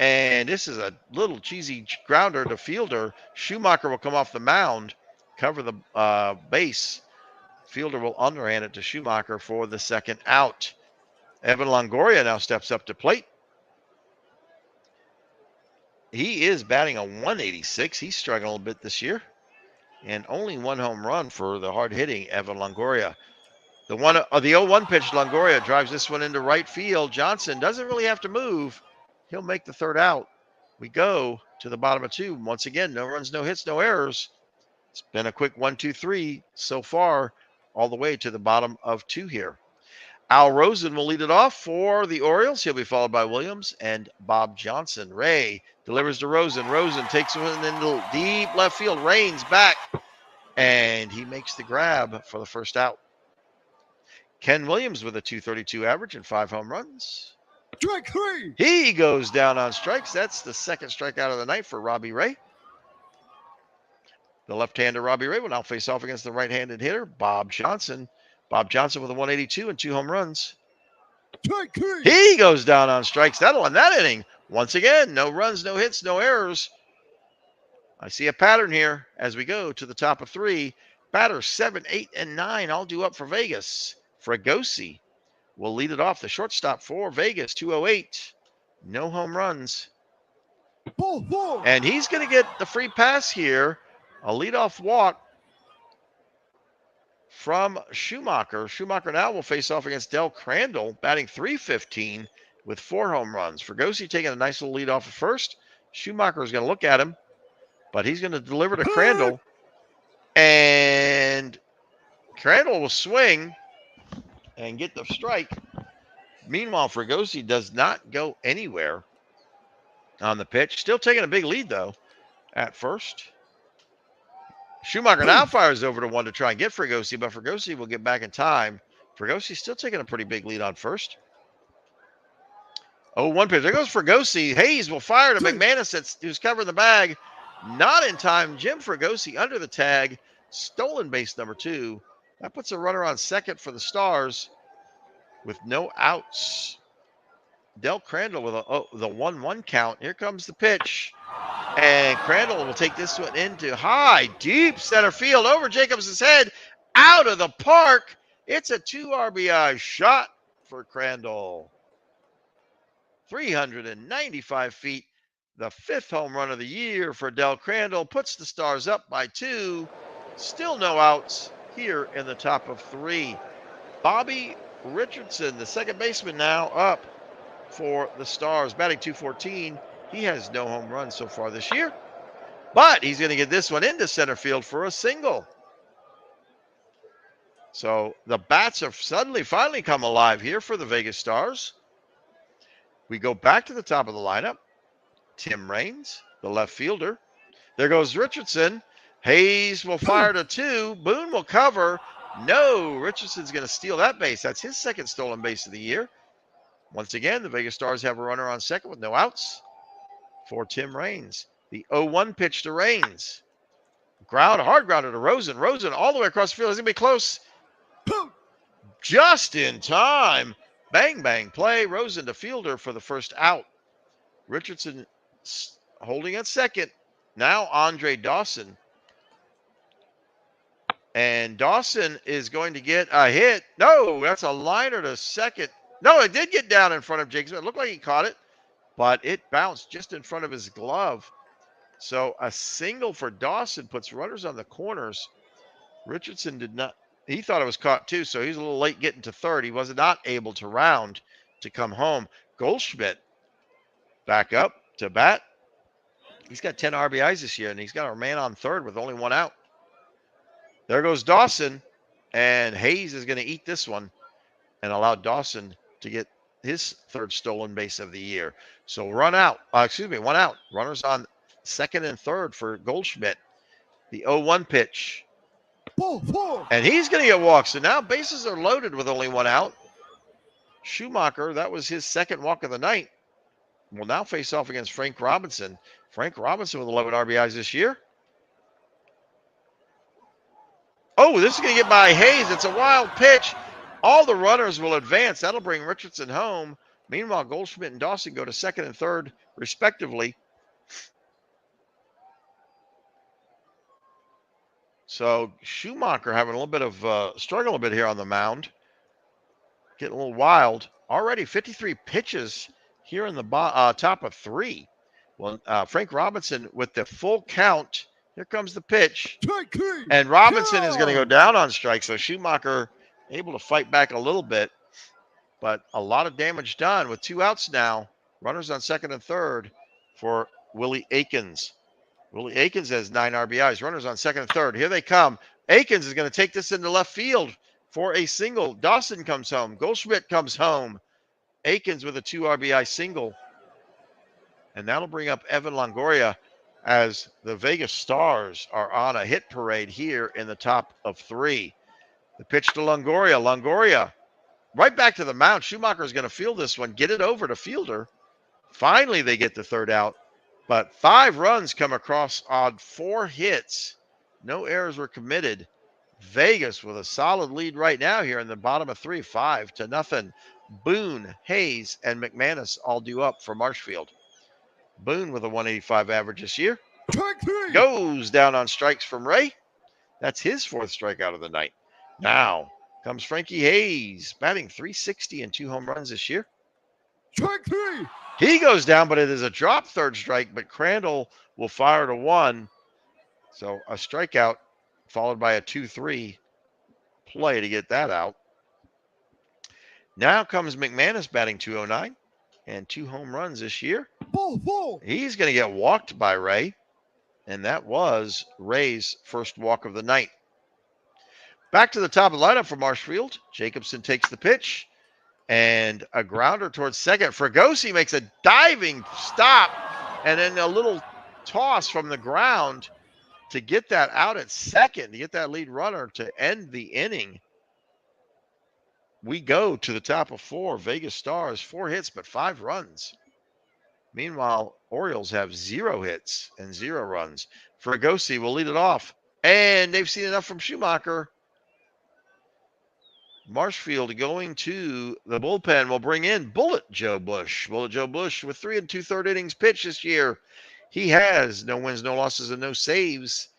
And this is a little cheesy grounder to Fielder. Schumacher will come off the mound, cover the base. Fielder will underhand it to Schumacher for the second out. Evan Longoria now steps up to plate. He is batting a 186. He's struggling a little bit this year. And only 1 home run for the hard-hitting Evan Longoria. The 0-1 pitch, Longoria drives this one into right field. Johnson doesn't really have to move. He'll make the third out. We go to the bottom of 2. Once again, no runs, no hits, no errors. It's been a quick 1-2-3 so far, all the way to the bottom of 2 here. Al Rosen will lead it off for the Orioles. He'll be followed by Williams and Bob Johnson. Ray delivers to Rosen. Rosen takes one into deep left field. Raines back, and he makes the grab for the first out. Ken Williams with a 232 average and 5 home runs. Strike 3. He goes down on strikes. That's the second strikeout of the night for Robbie Ray. The left-hander Robbie Ray will now face off against the right-handed hitter, Bob Johnson. Bob Johnson with a 182 and 2 home runs. Strike 3. He goes down on strikes. That'll end that inning. Once again, no runs, no hits, no errors. I see a pattern here as we go to the top of 3. Batters 7, 8, and 9 all due up for Vegas. Fregosi will lead it off. The shortstop for Vegas, 208. No home runs. Ball 4. And he's going to get the free pass here. A leadoff walk from Schumacher. Schumacher now will face off against Del Crandall, batting 315 with 4 home runs. Fregosi taking a nice little lead off at first. Schumacher is going to look at him, but he's going to deliver to Crandall. And Crandall will swing and get the strike. Meanwhile, Fregosi does not go anywhere on the pitch. Still taking a big lead, though, at first. Schumacher now fires over to 1 to try and get Fregosi, but Fregosi will get back in time. Fregosi still taking a pretty big lead on first. 0-1 pitch. There goes Fregosi. Hayes will fire to McManus, who's covering the bag. Not in time. Jim Fregosi under the tag. Stolen base number 2. That puts a runner on second for the Stars with no outs. Del Crandall with the 1-1 count. Here comes the pitch. And Crandall will take this one into high, deep center field over Jacobson's head, out of the park. It's a 2 RBI shot for Crandall. 395 feet. The 5th home run of the year for Del Crandall puts the Stars up by 2. Still no outs here in the top of 3. Bobby Richardson, the second baseman, now up for the Stars, batting .214. He has no home runs so far this year, but he's going to get this one into center field for a single. So the bats have finally come alive here for the Vegas Stars. We go back to the top of the lineup. Tim Raines, the left fielder. There goes Richardson. Hayes will fire to 2. Boone will cover. No, Richardson's going to steal that base. That's his second stolen base of the year. Once again, the Vegas Stars have a runner on second with no outs for Tim Raines. The 0-1 pitch to Raines. Hard grounder to Rosen. Rosen all the way across the field. He's going to be close. Just in time. Bang, bang play. Rosen to fielder for the first out. Richardson holding at second. Now Andre Dawson. And Dawson is going to get a hit. No, that's a liner to second. No, it did get down in front of Jacobson. It looked like he caught it, but it bounced just in front of his glove. So a single for Dawson puts runners on the corners. Richardson did not. He thought it was caught too, so he's a little late getting to third. He was not able to round to come home. Goldschmidt back up to bat. He's got 10 RBIs this year, and he's got a man on third with only 1 out. There goes Dawson, and Hayes is going to eat this one and allow Dawson to get his third stolen base of the year. So 1 out. Runners on second and third for Goldschmidt. The 0-1 pitch. And he's going to get walked. So now bases are loaded with only 1 out. Schumacher, that was his second walk of the night, will now face off against Frank Robinson. Frank Robinson with 11 RBIs this year. Oh, this is going to get by Hayes. It's a wild pitch. All the runners will advance. That'll bring Richardson home. Meanwhile, Goldschmidt and Dawson go to second and third, respectively. So Schumacher having a little bit of struggle a bit here on the mound. Getting a little wild. Already 53 pitches here in the top of 3. Well, Frank Robinson with the full count. Here comes the pitch. And Robinson is going to go down on strike. So Schumacher able to fight back a little bit. But a lot of damage done with 2 outs now. Runners on second and third for Willie Aikens. Willie Aikens has 9 RBIs. Runners on second and third. Here they come. Aikens is going to take this into left field for a single. Dawson comes home. Goldschmidt comes home. Aikens with a 2 RBI single. And that'll bring up Evan Longoria as the Vegas Stars are on a hit parade here in the top of 3. The pitch to Longoria. Longoria right back to the mound. Schumacher is going to field this one. Get it over to fielder. Finally, they get the third out. But 5 runs come across on 4 hits. No errors were committed. Vegas with a solid lead right now here in the bottom of 3, 5-0. Boone, Hayes, and McManus all due up for Marshfield. Boone with a 185 average this year. Goes down on strikes from Ray. That's his 4th strikeout of the night. Now comes Frankie Hayes, batting .360 and 2 home runs this year. Strike 3. He goes down, but it is a drop third strike, but Crandall will fire to 1. So a strikeout followed by a 2-3 play to get that out. Now comes McManus batting .209 and 2 home runs this year. He's going to get walked by Ray, and that was Ray's first walk of the night. Back to the top of the lineup for Marshfield. Jacobson takes the pitch, and a grounder towards second. Fregosi makes a diving stop, and then a little toss from the ground to get that out at second, to get that lead runner to end the inning. We go to the top of 4. Vegas Stars, 4 hits, but 5 runs. Meanwhile, Orioles have 0 hits and 0 runs. Fregosi will lead it off. And they've seen enough from Schumacher. Marshfield going to the bullpen will bring in Bullet Joe Bush. Bullet Joe Bush with 3 2/3 innings pitched this year. He has no wins, no losses, and no saves.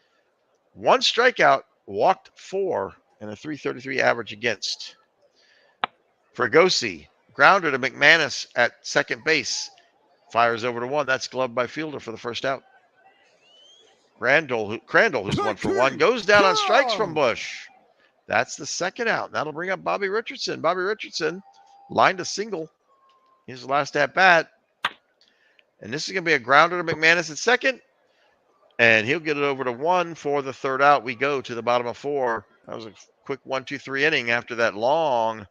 1 strikeout, walked 4, and a .333 average against. Fregosi, grounder to McManus at second base. Fires over to one. That's gloved by Fielder for the first out. Crandall, who's 1 for 1, goes down on strikes from Bush. That's the second out. That'll bring up Bobby Richardson. Bobby Richardson lined a single. His last at bat. And this is going to be a grounder to McManus at second. And he'll get it over to one for the third out. We go to the bottom of 4. That was a quick 1-2-3 inning after that long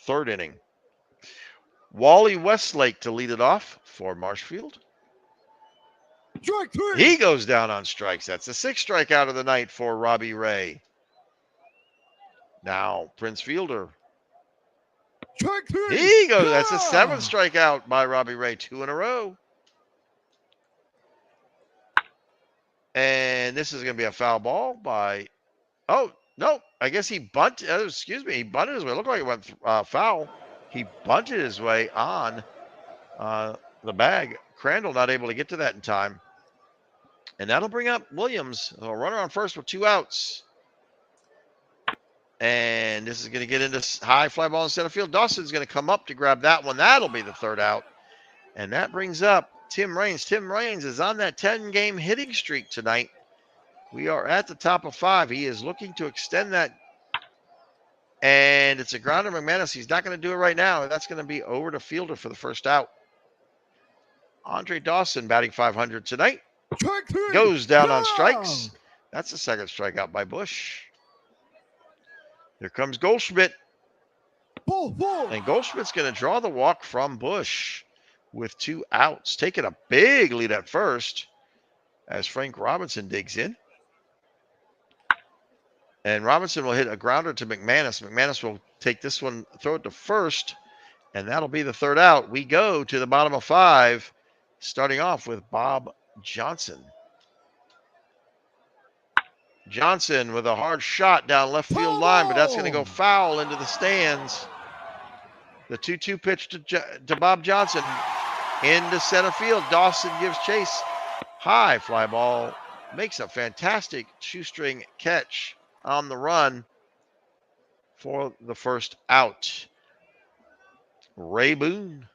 third inning. Wally Westlake to lead it off for Marshfield. Strike 3. He goes down on strikes. That's the 6th strikeout of the night for Robbie Ray. Now, Prince Fielder. Strike 3. He goes. That's the 7th strikeout by Robbie Ray. 2 in a row. And this is going to be a foul ball by. Oh, no. I guess he bunted. He bunted his way. It looked like it went foul. He bunted his way on the bag. Crandall not able to get to that in time. And that'll bring up Williams. A runner on first with 2 outs. And this is going to get into high fly ball in center field. Dawson's going to come up to grab that one. That'll be the third out. And that brings up Tim Raines. Tim Raines is on that 10-game hitting streak tonight. We are at the top of 5. He is looking to extend that. And it's a grounder McManus. He's not going to do it right now. And that's going to be over to Fielder for the first out. Andre Dawson batting .500 tonight. Strike 3. Goes down on strikes. That's the 2nd strikeout by Bush. Here comes Goldschmidt. Ball 4. And Goldschmidt's going to draw the walk from Bush with 2 outs. Taking a big lead at first as Frank Robinson digs in. And Robinson will hit a grounder to McManus. McManus will take this one, throw it to first, and that'll be the third out. We go to the bottom of 5, starting off with Bob Johnson. Johnson with a hard shot down left field line, but that's going to go foul into the stands. The 2-2 pitch to Bob Johnson into center field. Dawson gives chase. High fly ball. Makes a fantastic shoestring catch on the run for the first out. Ray Boone.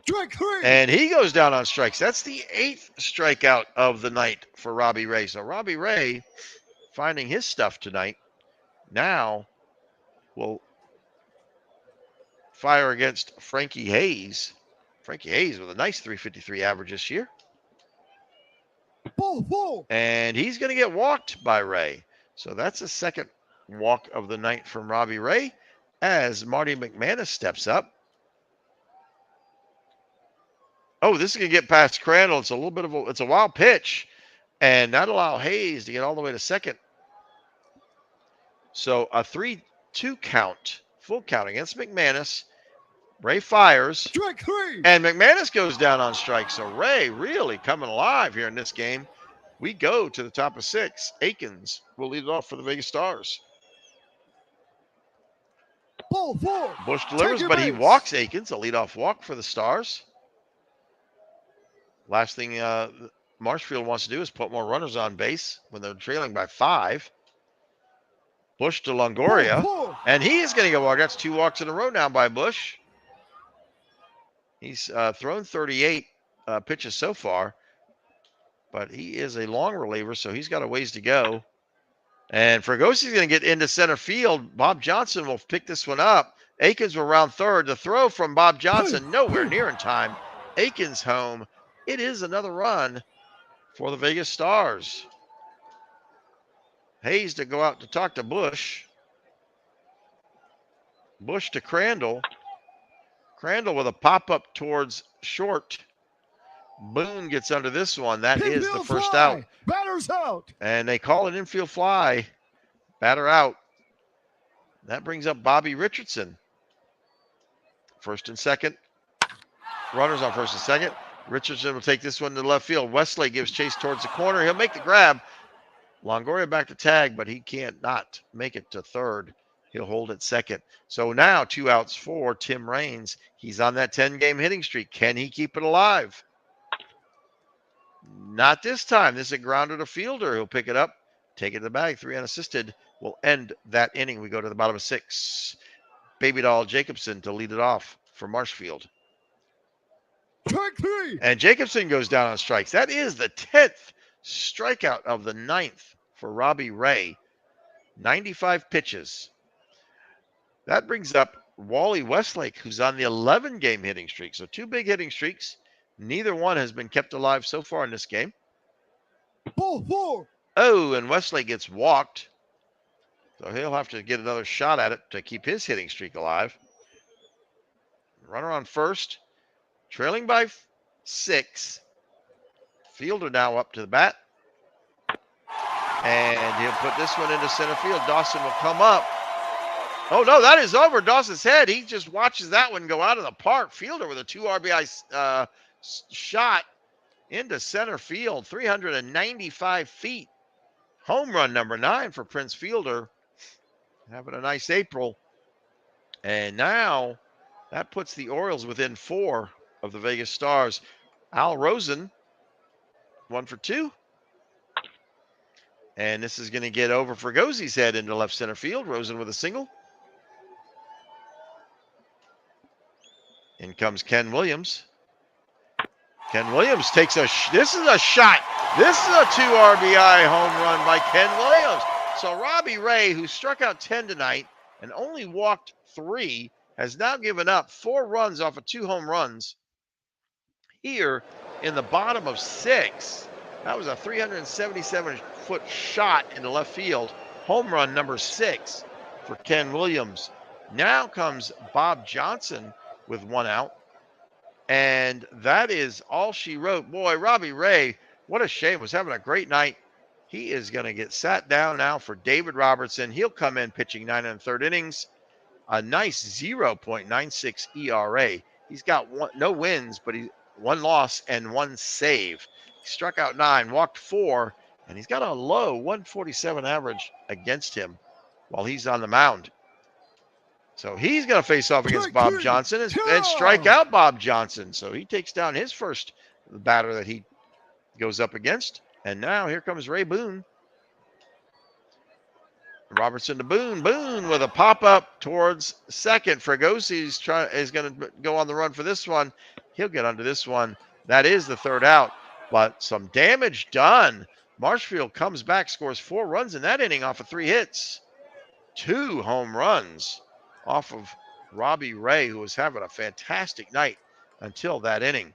Strike 3. And he goes down on strikes. That's the 8th strikeout of the night for Robbie Ray. So Robbie Ray finding his stuff tonight. Now will fire against Frankie Hayes. Frankie Hayes with a nice .353 average this year. Ball 4. And he's going to get walked by Ray. So that's the 2nd walk of the night from Robbie Ray as Marty McManus steps up. Oh, this is going to get past Crandall. It's a little bit of it's a wild pitch, and that'll allow Hayes to get all the way to second. So a 3-2 count, full count against McManus. Ray fires. Strike 3. And McManus goes down on strikes. So Ray really coming alive here in this game. We go to the top of 6. Akins will lead it off for the Vegas Stars. Ball 4. Bush delivers, but he base. walks Akins. A leadoff walk for the Stars. Last thing Marshfield wants to do is put more runners on base when they're trailing by 5. Bush to Longoria. Ball 4. And he is going to get walked. That's 2 walks in a row now by Bush. He's thrown 38 pitches so far. But he is a long reliever, so he's got a ways to go. And Fragosi's going to get into center field. Bob Johnson will pick this one up. Akins will round third. The throw from Bob Johnson nowhere near in time. Akins home. It is another run for the Vegas Stars. Hayes to go out to talk to Bush. Bush to Crandall. Crandall with a pop-up towards short. Boone gets under this one. That is the Infield first fly. out. Batter's out. And they call it infield fly. Batter out. That brings up Bobby Richardson. First and second. Runners on first and second. Richardson will take this one to left field. Wesley gives chase towards the corner. He'll make the grab. Longoria back to tag, but he can't not make it to third. He'll hold at second. So now 2 outs for Tim Raines. He's on that 10-game hitting streak. Can he keep it alive? Not this time. This is a grounder to Fielder. He'll pick it up, take it to the bag. 3 unassisted will end that inning. We go to the bottom of 6. Baby Doll Jacobson to lead it off for Marshfield. Strike 3. And Jacobson goes down on strikes. That is the 10th strikeout of the 9th for Robbie Ray. 95 pitches. That brings up Wally Westlake, who's on the 11-game hitting streak. So 2 big hitting streaks. Neither one has been kept alive so far in this game. Ball 4. Oh, and Westlake gets walked. So he'll have to get another shot at it to keep his hitting streak alive. Runner on first. Trailing by 6. Fielder now up to the bat. And he'll put this one into center field. Dawson will come up. Oh, no, that is over Dawson's head. He just watches that one go out of the park. Fielder with a 2 RBI shot into center field. 395 feet. Home run number 9 for Prince Fielder. Having a nice April. And now that puts the Orioles within 4 of the Vegas Stars. Al Rosen, 1 for 2. And this is going to get over Fregozi's head into left center field. Rosen with a single. In comes Ken Williams. Ken Williams takes this is a shot. This is a 2 RBI home run by Ken Williams. So Robbie Ray, who struck out 10 tonight and only walked 3, has now given up 4 runs off of 2 home runs here in the bottom of 6. That was a 377-foot shot into left field. Home run number 6 for Ken Williams. Now comes Bob Johnson with 1 out. And that is all she wrote. Boy, Robbie Ray, what a shame. Was having a great night. He is going to get sat down now for David Robertson. He'll come in pitching 9 1/3 innings. A nice 0.96 ERA. He's got no wins, but 1 loss and 1 save. He struck out 9, walked 4, and he's got a low 147 average against him while he's on the mound. So he's going to face off against Bob Johnson and strike out Bob Johnson. So he takes down his first batter that he goes up against. And now here comes Ray Boone. Robertson to Boone. Boone with a pop-up towards second. Fregosi is going to go on the run for this one. He'll get under this one. That is the 3rd out. But some damage done. Marshfield comes back, scores 4 runs in that inning off of 3 hits. 2 home runs off of Robbie Ray, who was having a fantastic night until that inning.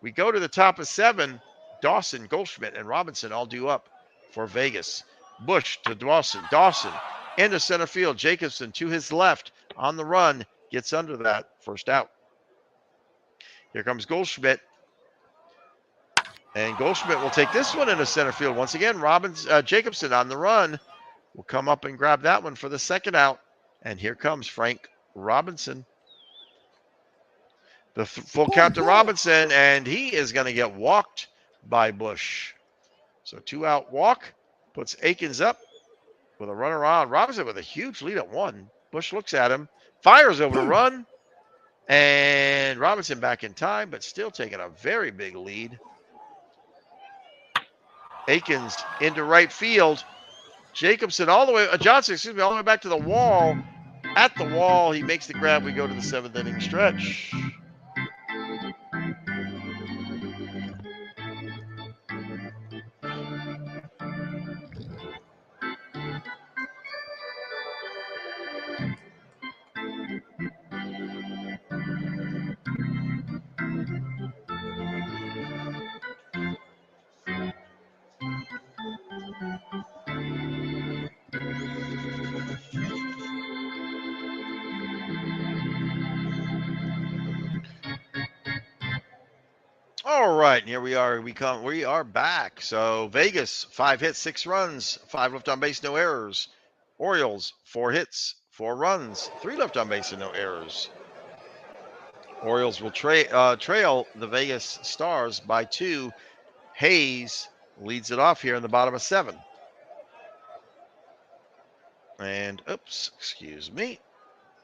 We go to the top of 7. Dawson, Goldschmidt, and Robinson all due up for Vegas. Bush to Dawson. Dawson into center field. Jacobson to his left on the run. Gets under that. First out. Here comes Goldschmidt. And Goldschmidt will take this one into center field. Once again, Jacobson on the run will come up and grab that one for the 2nd out. And here comes Frank Robinson. The full count to Robinson, and he is going to get walked by Bush. So 2 out walk puts Akins up with a runner on. Robinson with a huge lead at 1. Bush looks at him, fires over the run, and Robinson back in time, but still taking a very big lead. Akins into right field. Jacobson all the way, Johnson, all the way back to the wall. At the wall, he makes the grab. We go to the 7th inning stretch. All right, here we are. We are back. So Vegas, 5 hits, 6 runs, 5 left on base, no errors. Orioles, 4 hits, 4 runs, 3 left on base and no errors. Orioles will trail the Vegas Stars by 2. Hayes leads it off here in the bottom of 7. And oops, excuse me.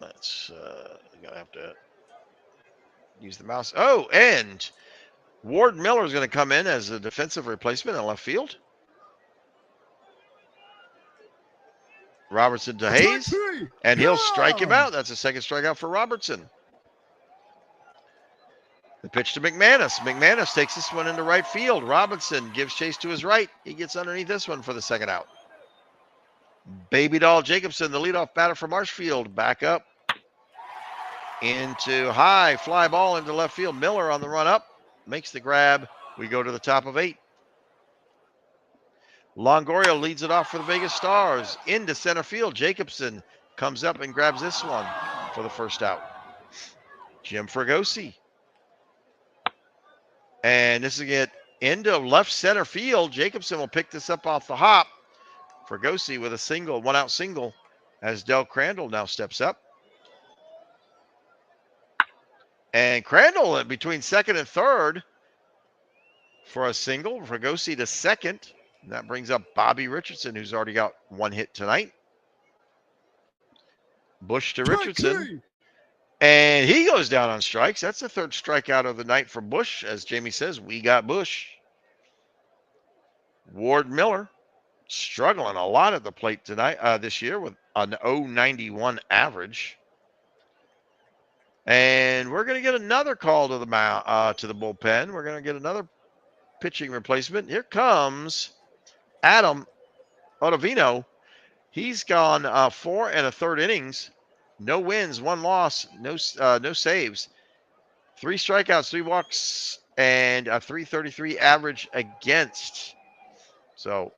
That's gonna have to use the mouse. Oh, and Ward Miller is going to come in as a defensive replacement in left field. Robertson to Hayes, and he'll strike him out. That's a 2nd strikeout for Robertson. The pitch to McManus. McManus takes this one into right field. Robinson gives chase to his right. He gets underneath this one for the second out. Baby Doll Jacobson, the leadoff batter for Marshfield, back up into high fly ball into left field. Miller on the run up makes the grab. We go to the top of 8. Longoria leads it off for the Vegas Stars into center field. Jacobson comes up and grabs this one for the first out. Jim Fregosi. And this is get into left center field. Jacobson will pick this up off the hop. Fregosi with a single, 1-out single, as Del Crandall now steps up. And Crandall between second and third for a single. Fregosi to second. And that brings up Bobby Richardson, who's already got 1 hit tonight. Bush to Richardson. And he goes down on strikes. That's the 3rd strikeout of the night for Bush. As Jamie says, we got Bush. Ward Miller struggling a lot at the plate tonight, this year, with an .091 average. And we're going to get another call to the bullpen. We're going to get another pitching replacement. Here comes Adam Ottavino. He's gone 4 1/3 innings. No wins, 1 loss, no saves. 3 strikeouts, 3 walks, and a .333 average against. So,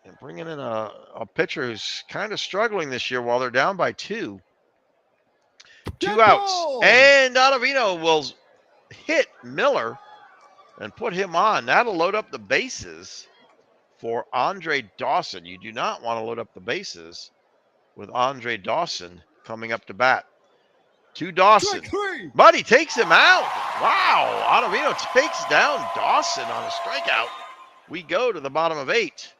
and bringing in a pitcher who's kind of struggling this year while they're down by 2. 2 outs. And Ottavino will hit Miller and put him on. That'll load up the bases for Andre Dawson. You do not want to load up the bases with Andre Dawson coming up to bat. To Dawson. But he takes him out. Wow. Ottavino takes down Dawson on a strikeout. We go to the bottom of 8.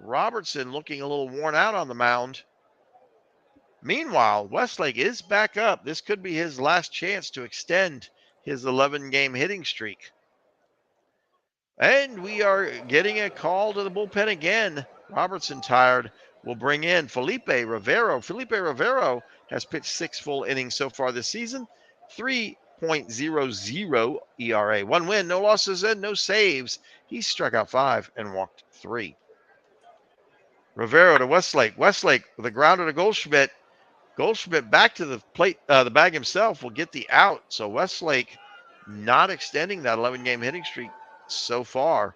Robertson looking a little worn out on the mound. Meanwhile, Westlake is back up. This could be his last chance to extend his 11-game hitting streak. And we are getting a call to the bullpen again. Robertson tired. Will bring in Felipe Rivero. Felipe Rivero has pitched 6 full innings so far this season. 3.00 ERA. 1 win, no losses, and no saves. He struck out 5 and walked 3. Rivero to Westlake. Westlake with a grounder to Goldschmidt. Goldschmidt back to the plate, the bag himself will get the out. So Westlake not extending that 11-game hitting streak so far.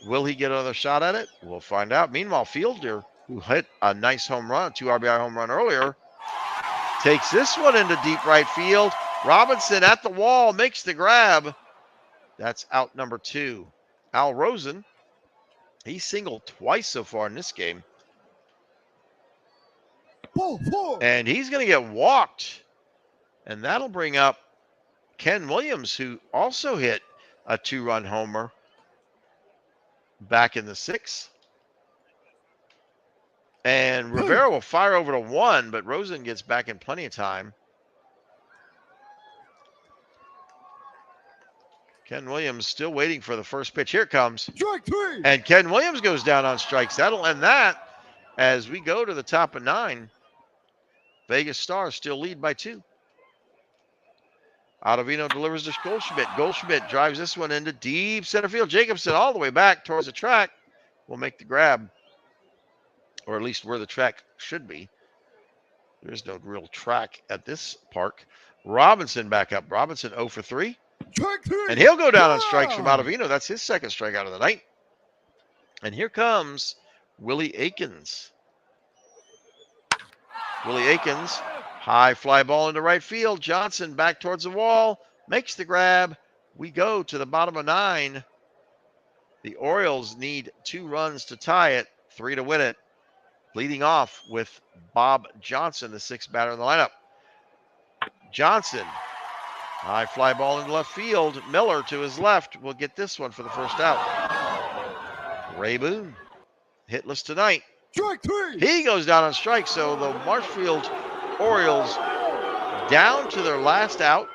Will he get another shot at it? We'll find out. Meanwhile, Fielder, who hit a nice home run, 2 RBI home run earlier, takes this one into deep right field. Robinson at the wall, makes the grab. That's out number 2. Al Rosen, he singled twice so far in this game. And he's going to get walked. And that'll bring up Ken Williams, who also hit a 2-run homer back in the 6th. And Rivera will fire over to 1, but Rosen gets back in plenty of time. Ken Williams still waiting for the first pitch. Here it comes. Strike 3. And Ken Williams goes down on strikes. That'll end that as we go to the top of 9. Vegas Stars still lead by 2. Ottavino delivers to Goldschmidt. Goldschmidt drives this one into deep center field. Jacobson all the way back towards the track will make the grab, or at least where the track should be. There's no real track at this park. Robinson back up. Robinson 0 for 3. Strike 3. And he'll go down on strikes from Ottavino. That's his 2nd strikeout of the night. And here comes Willie Aikens. Willie Aikens, high fly ball into right field. Johnson back towards the wall, makes the grab. We go to the bottom of 9. The Orioles need 2 runs to tie it, 3 to win it. Leading off with Bob Johnson, the 6th batter in the lineup. Johnson, high fly ball into left field. Miller to his left will get this one for the first out. Ray Boone, hitless tonight. Strike 3. He goes down on strike, so the Marshfield Orioles down to their last out.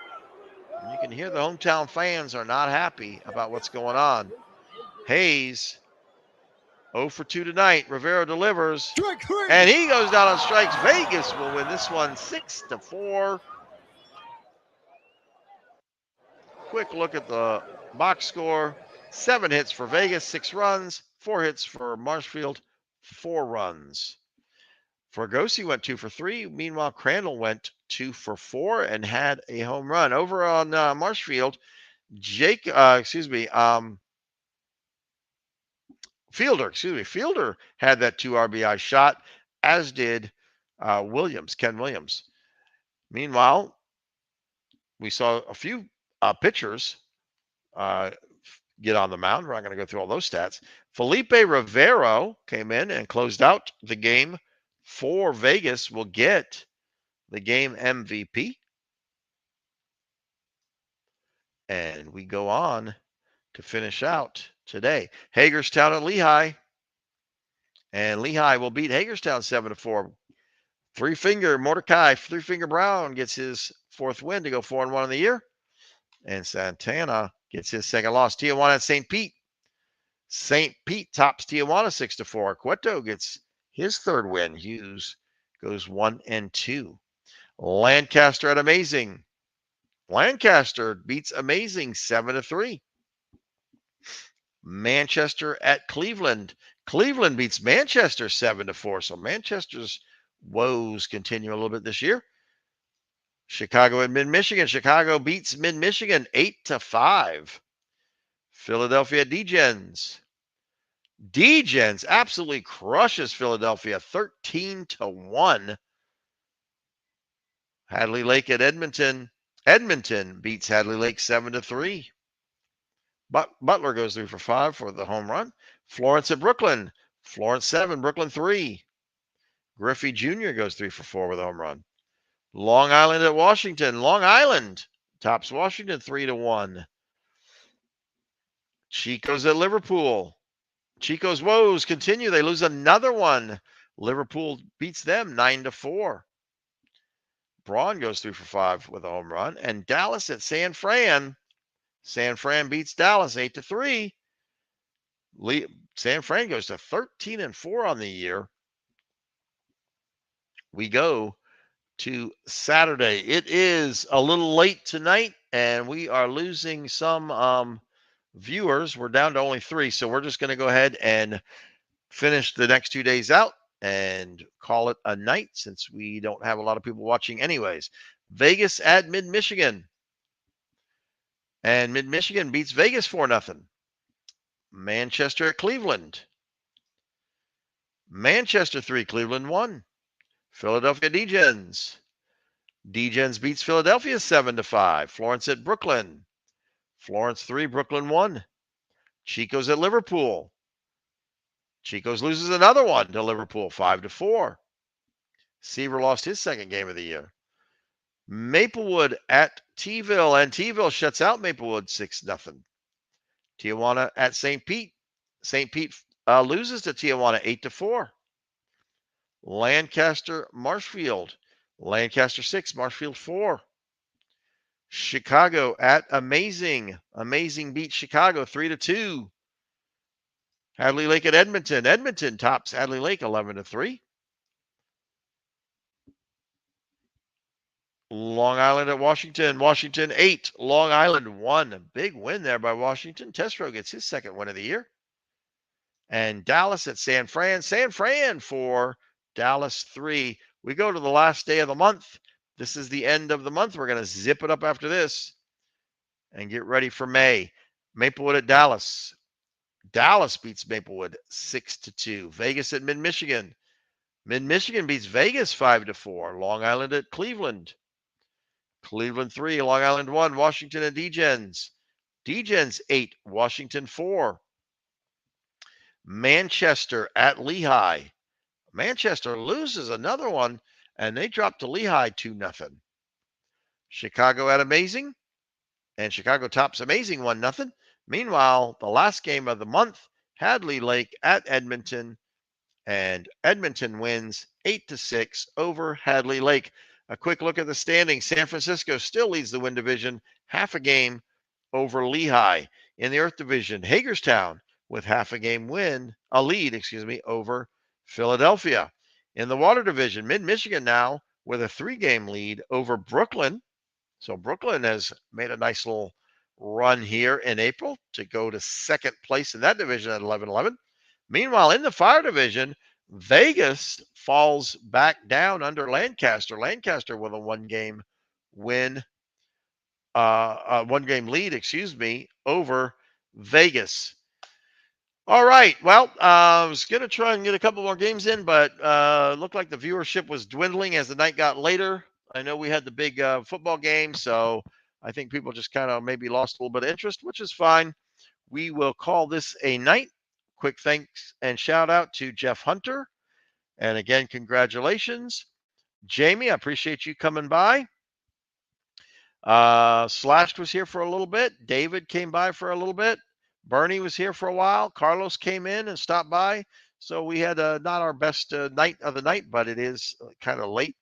And you can hear the hometown fans are not happy about what's going on. Hayes, 0 for 2 tonight. Rivera delivers. Strike 3. And he goes down on strikes. Vegas will win this one 6-4. Quick look at the box score. 7 hits for Vegas, 6 runs. 4 hits for Marshfield, 4 runs. Fergosi went 2 for 3. Meanwhile, Crandall went 2 for 4 and had a home run. Over on Marshfield, Fielder had that 2 RBI shot, as did Ken Williams. Meanwhile, we saw a few pitchers get on the mound. We're not going to go through all those stats. Felipe Rivero came in and closed out the game for Vegas. Will get the game MVP. And we go on to finish out today. Hagerstown and Lehigh. And Lehigh will beat Hagerstown 7-4. Three Finger Brown gets his 4th win to go 4-1 in the year. And Santana gets his 2nd loss. Tijuana and St. Pete. St. Pete tops Tijuana 6-4. Cueto gets his 3rd win. Hughes goes 1-2. Lancaster at Amazing. Lancaster beats Amazing 7-3. Manchester at Cleveland. Cleveland beats Manchester 7-4. So Manchester's woes continue a little bit this year. Chicago and Mid-Michigan. Chicago beats Mid-Michigan 8-5. Philadelphia Degens. Degens absolutely crushes Philadelphia 13-1. Hadley Lake at Edmonton. Edmonton beats Hadley Lake 7-3. Butler goes 3 for 5 for the home run. Florence at Brooklyn. Florence 7, Brooklyn 3. Griffey Jr. goes 3 for 4 with a home run. Long Island at Washington. Long Island tops Washington 3-1. Chico's at Liverpool. Chico's woes continue. They lose another one. Liverpool beats them 9-4. Braun goes 3 for 5 with a home run. And Dallas at San Fran. San Fran beats Dallas 8-3. San Fran goes to 13-4 on the year. We go to Saturday. It is a little late tonight, and we are losing some viewers. We're down to only 3, so we're just going to go ahead and finish the next 2 days out and call it a night since we don't have a lot of people watching anyways. Vegas at Mid-Michigan. And Mid-Michigan beats Vegas 4-0. Manchester at Cleveland. Manchester 3, Cleveland 1. Philadelphia Degens. Degens beats Philadelphia 7-5. Florence at Brooklyn. Florence 3, Brooklyn 1. Chico's at Liverpool. Chico's loses another one to Liverpool 5-4. Seaver lost his 2nd game of the year. Maplewood at T-ville, and T-ville shuts out Maplewood 6-0. Tijuana at St. Pete. St. Pete loses to Tijuana 8-4. Lancaster, Marshfield. Lancaster 6, Marshfield 4. Chicago at Amazing. Amazing beats Chicago 3-2. Hadley Lake at Edmonton. Edmonton tops Hadley Lake 11-3. Long Island at Washington. Washington 8, Long Island 1. A big win there by Washington. Testro gets his 2nd win of the year. And Dallas at San Fran. San Fran 4, Dallas 3. We go to the last day of the month. This is the end of the month. We're going to zip it up after this and get ready for May. Maplewood at Dallas. Dallas beats Maplewood 6-2. Vegas at Mid-Michigan. Mid-Michigan beats Vegas 5-4. Long Island at Cleveland. Cleveland 3, Long Island 1. Washington at Degens. Degens 8, Washington 4. Manchester at Lehigh. Manchester loses another one, and they drop to Lehigh 2-0. Chicago at Amazing, and Chicago tops Amazing 1-0. Meanwhile, the last game of the month, Hadley Lake at Edmonton, and Edmonton wins 8-6 over Hadley Lake. A quick look at the standings. San Francisco still leads the win division, half a game over Lehigh. In the Earth division, Hagerstown with half a game lead over Philadelphia. In the Water division, Mid-Michigan now with a 3-game lead over Brooklyn. So Brooklyn has made a nice little run here in April to go to second place in that division at 11-11. Meanwhile, in the fire division, Vegas falls back down under Lancaster. Lancaster with a one-game win, one-game lead, over Vegas. All right. Well, I was going to try and get a couple more games in, but looked like the viewership was dwindling as the night got later. I know we had the big football game, so I think people just kind of maybe lost a little bit of interest, which is fine. We will call this a night. Quick thanks and shout out to Jeff Hunter. And again, congratulations. Jamie, I appreciate you coming by. Slashed was here for a little bit. David came by for a little bit. Bernie was here for a while. Carlos came in and stopped by. So we had not our best night of the night, but it is kind of late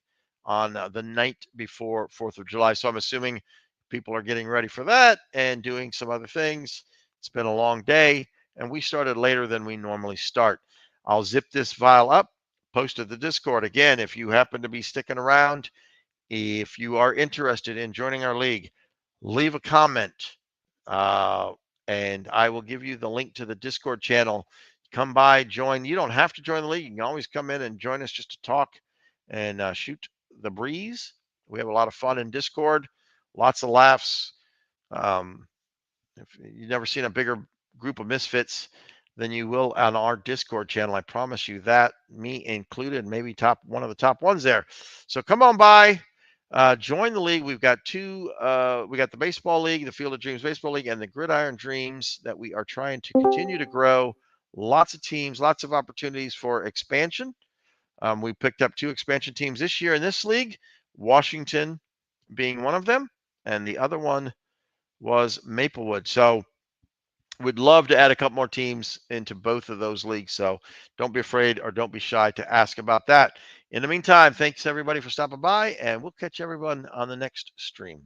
on the night before 4th of July. So I'm assuming people are getting ready for that and doing some other things. It's been a long day, and we started later than we normally start. I'll zip this file up, post to the Discord. Again, if you happen to be sticking around, if you are interested in joining our league, leave a comment and I will give you the link to the Discord channel. Come by, join. You don't have to join the league. You can always come in and join us just to talk and shoot the breeze. We have a lot of fun in Discord, lots of laughs. If you've never seen a bigger group of misfits than you will on our Discord channel, I promise you that, me included, maybe one of the top ones there. So come on by. Join the league. We've got two. We got the baseball league, the Field of Dreams baseball league, and the Gridiron Dreams that we are trying to continue to grow. Lots of teams, lots of opportunities for expansion. We picked up 2 expansion teams this year in this league, Washington being one of them, and the other one was Maplewood. So we'd love to add a couple more teams into both of those leagues. So don't be afraid or don't be shy to ask about that. In the meantime, thanks everybody for stopping by, and we'll catch everyone on the next stream.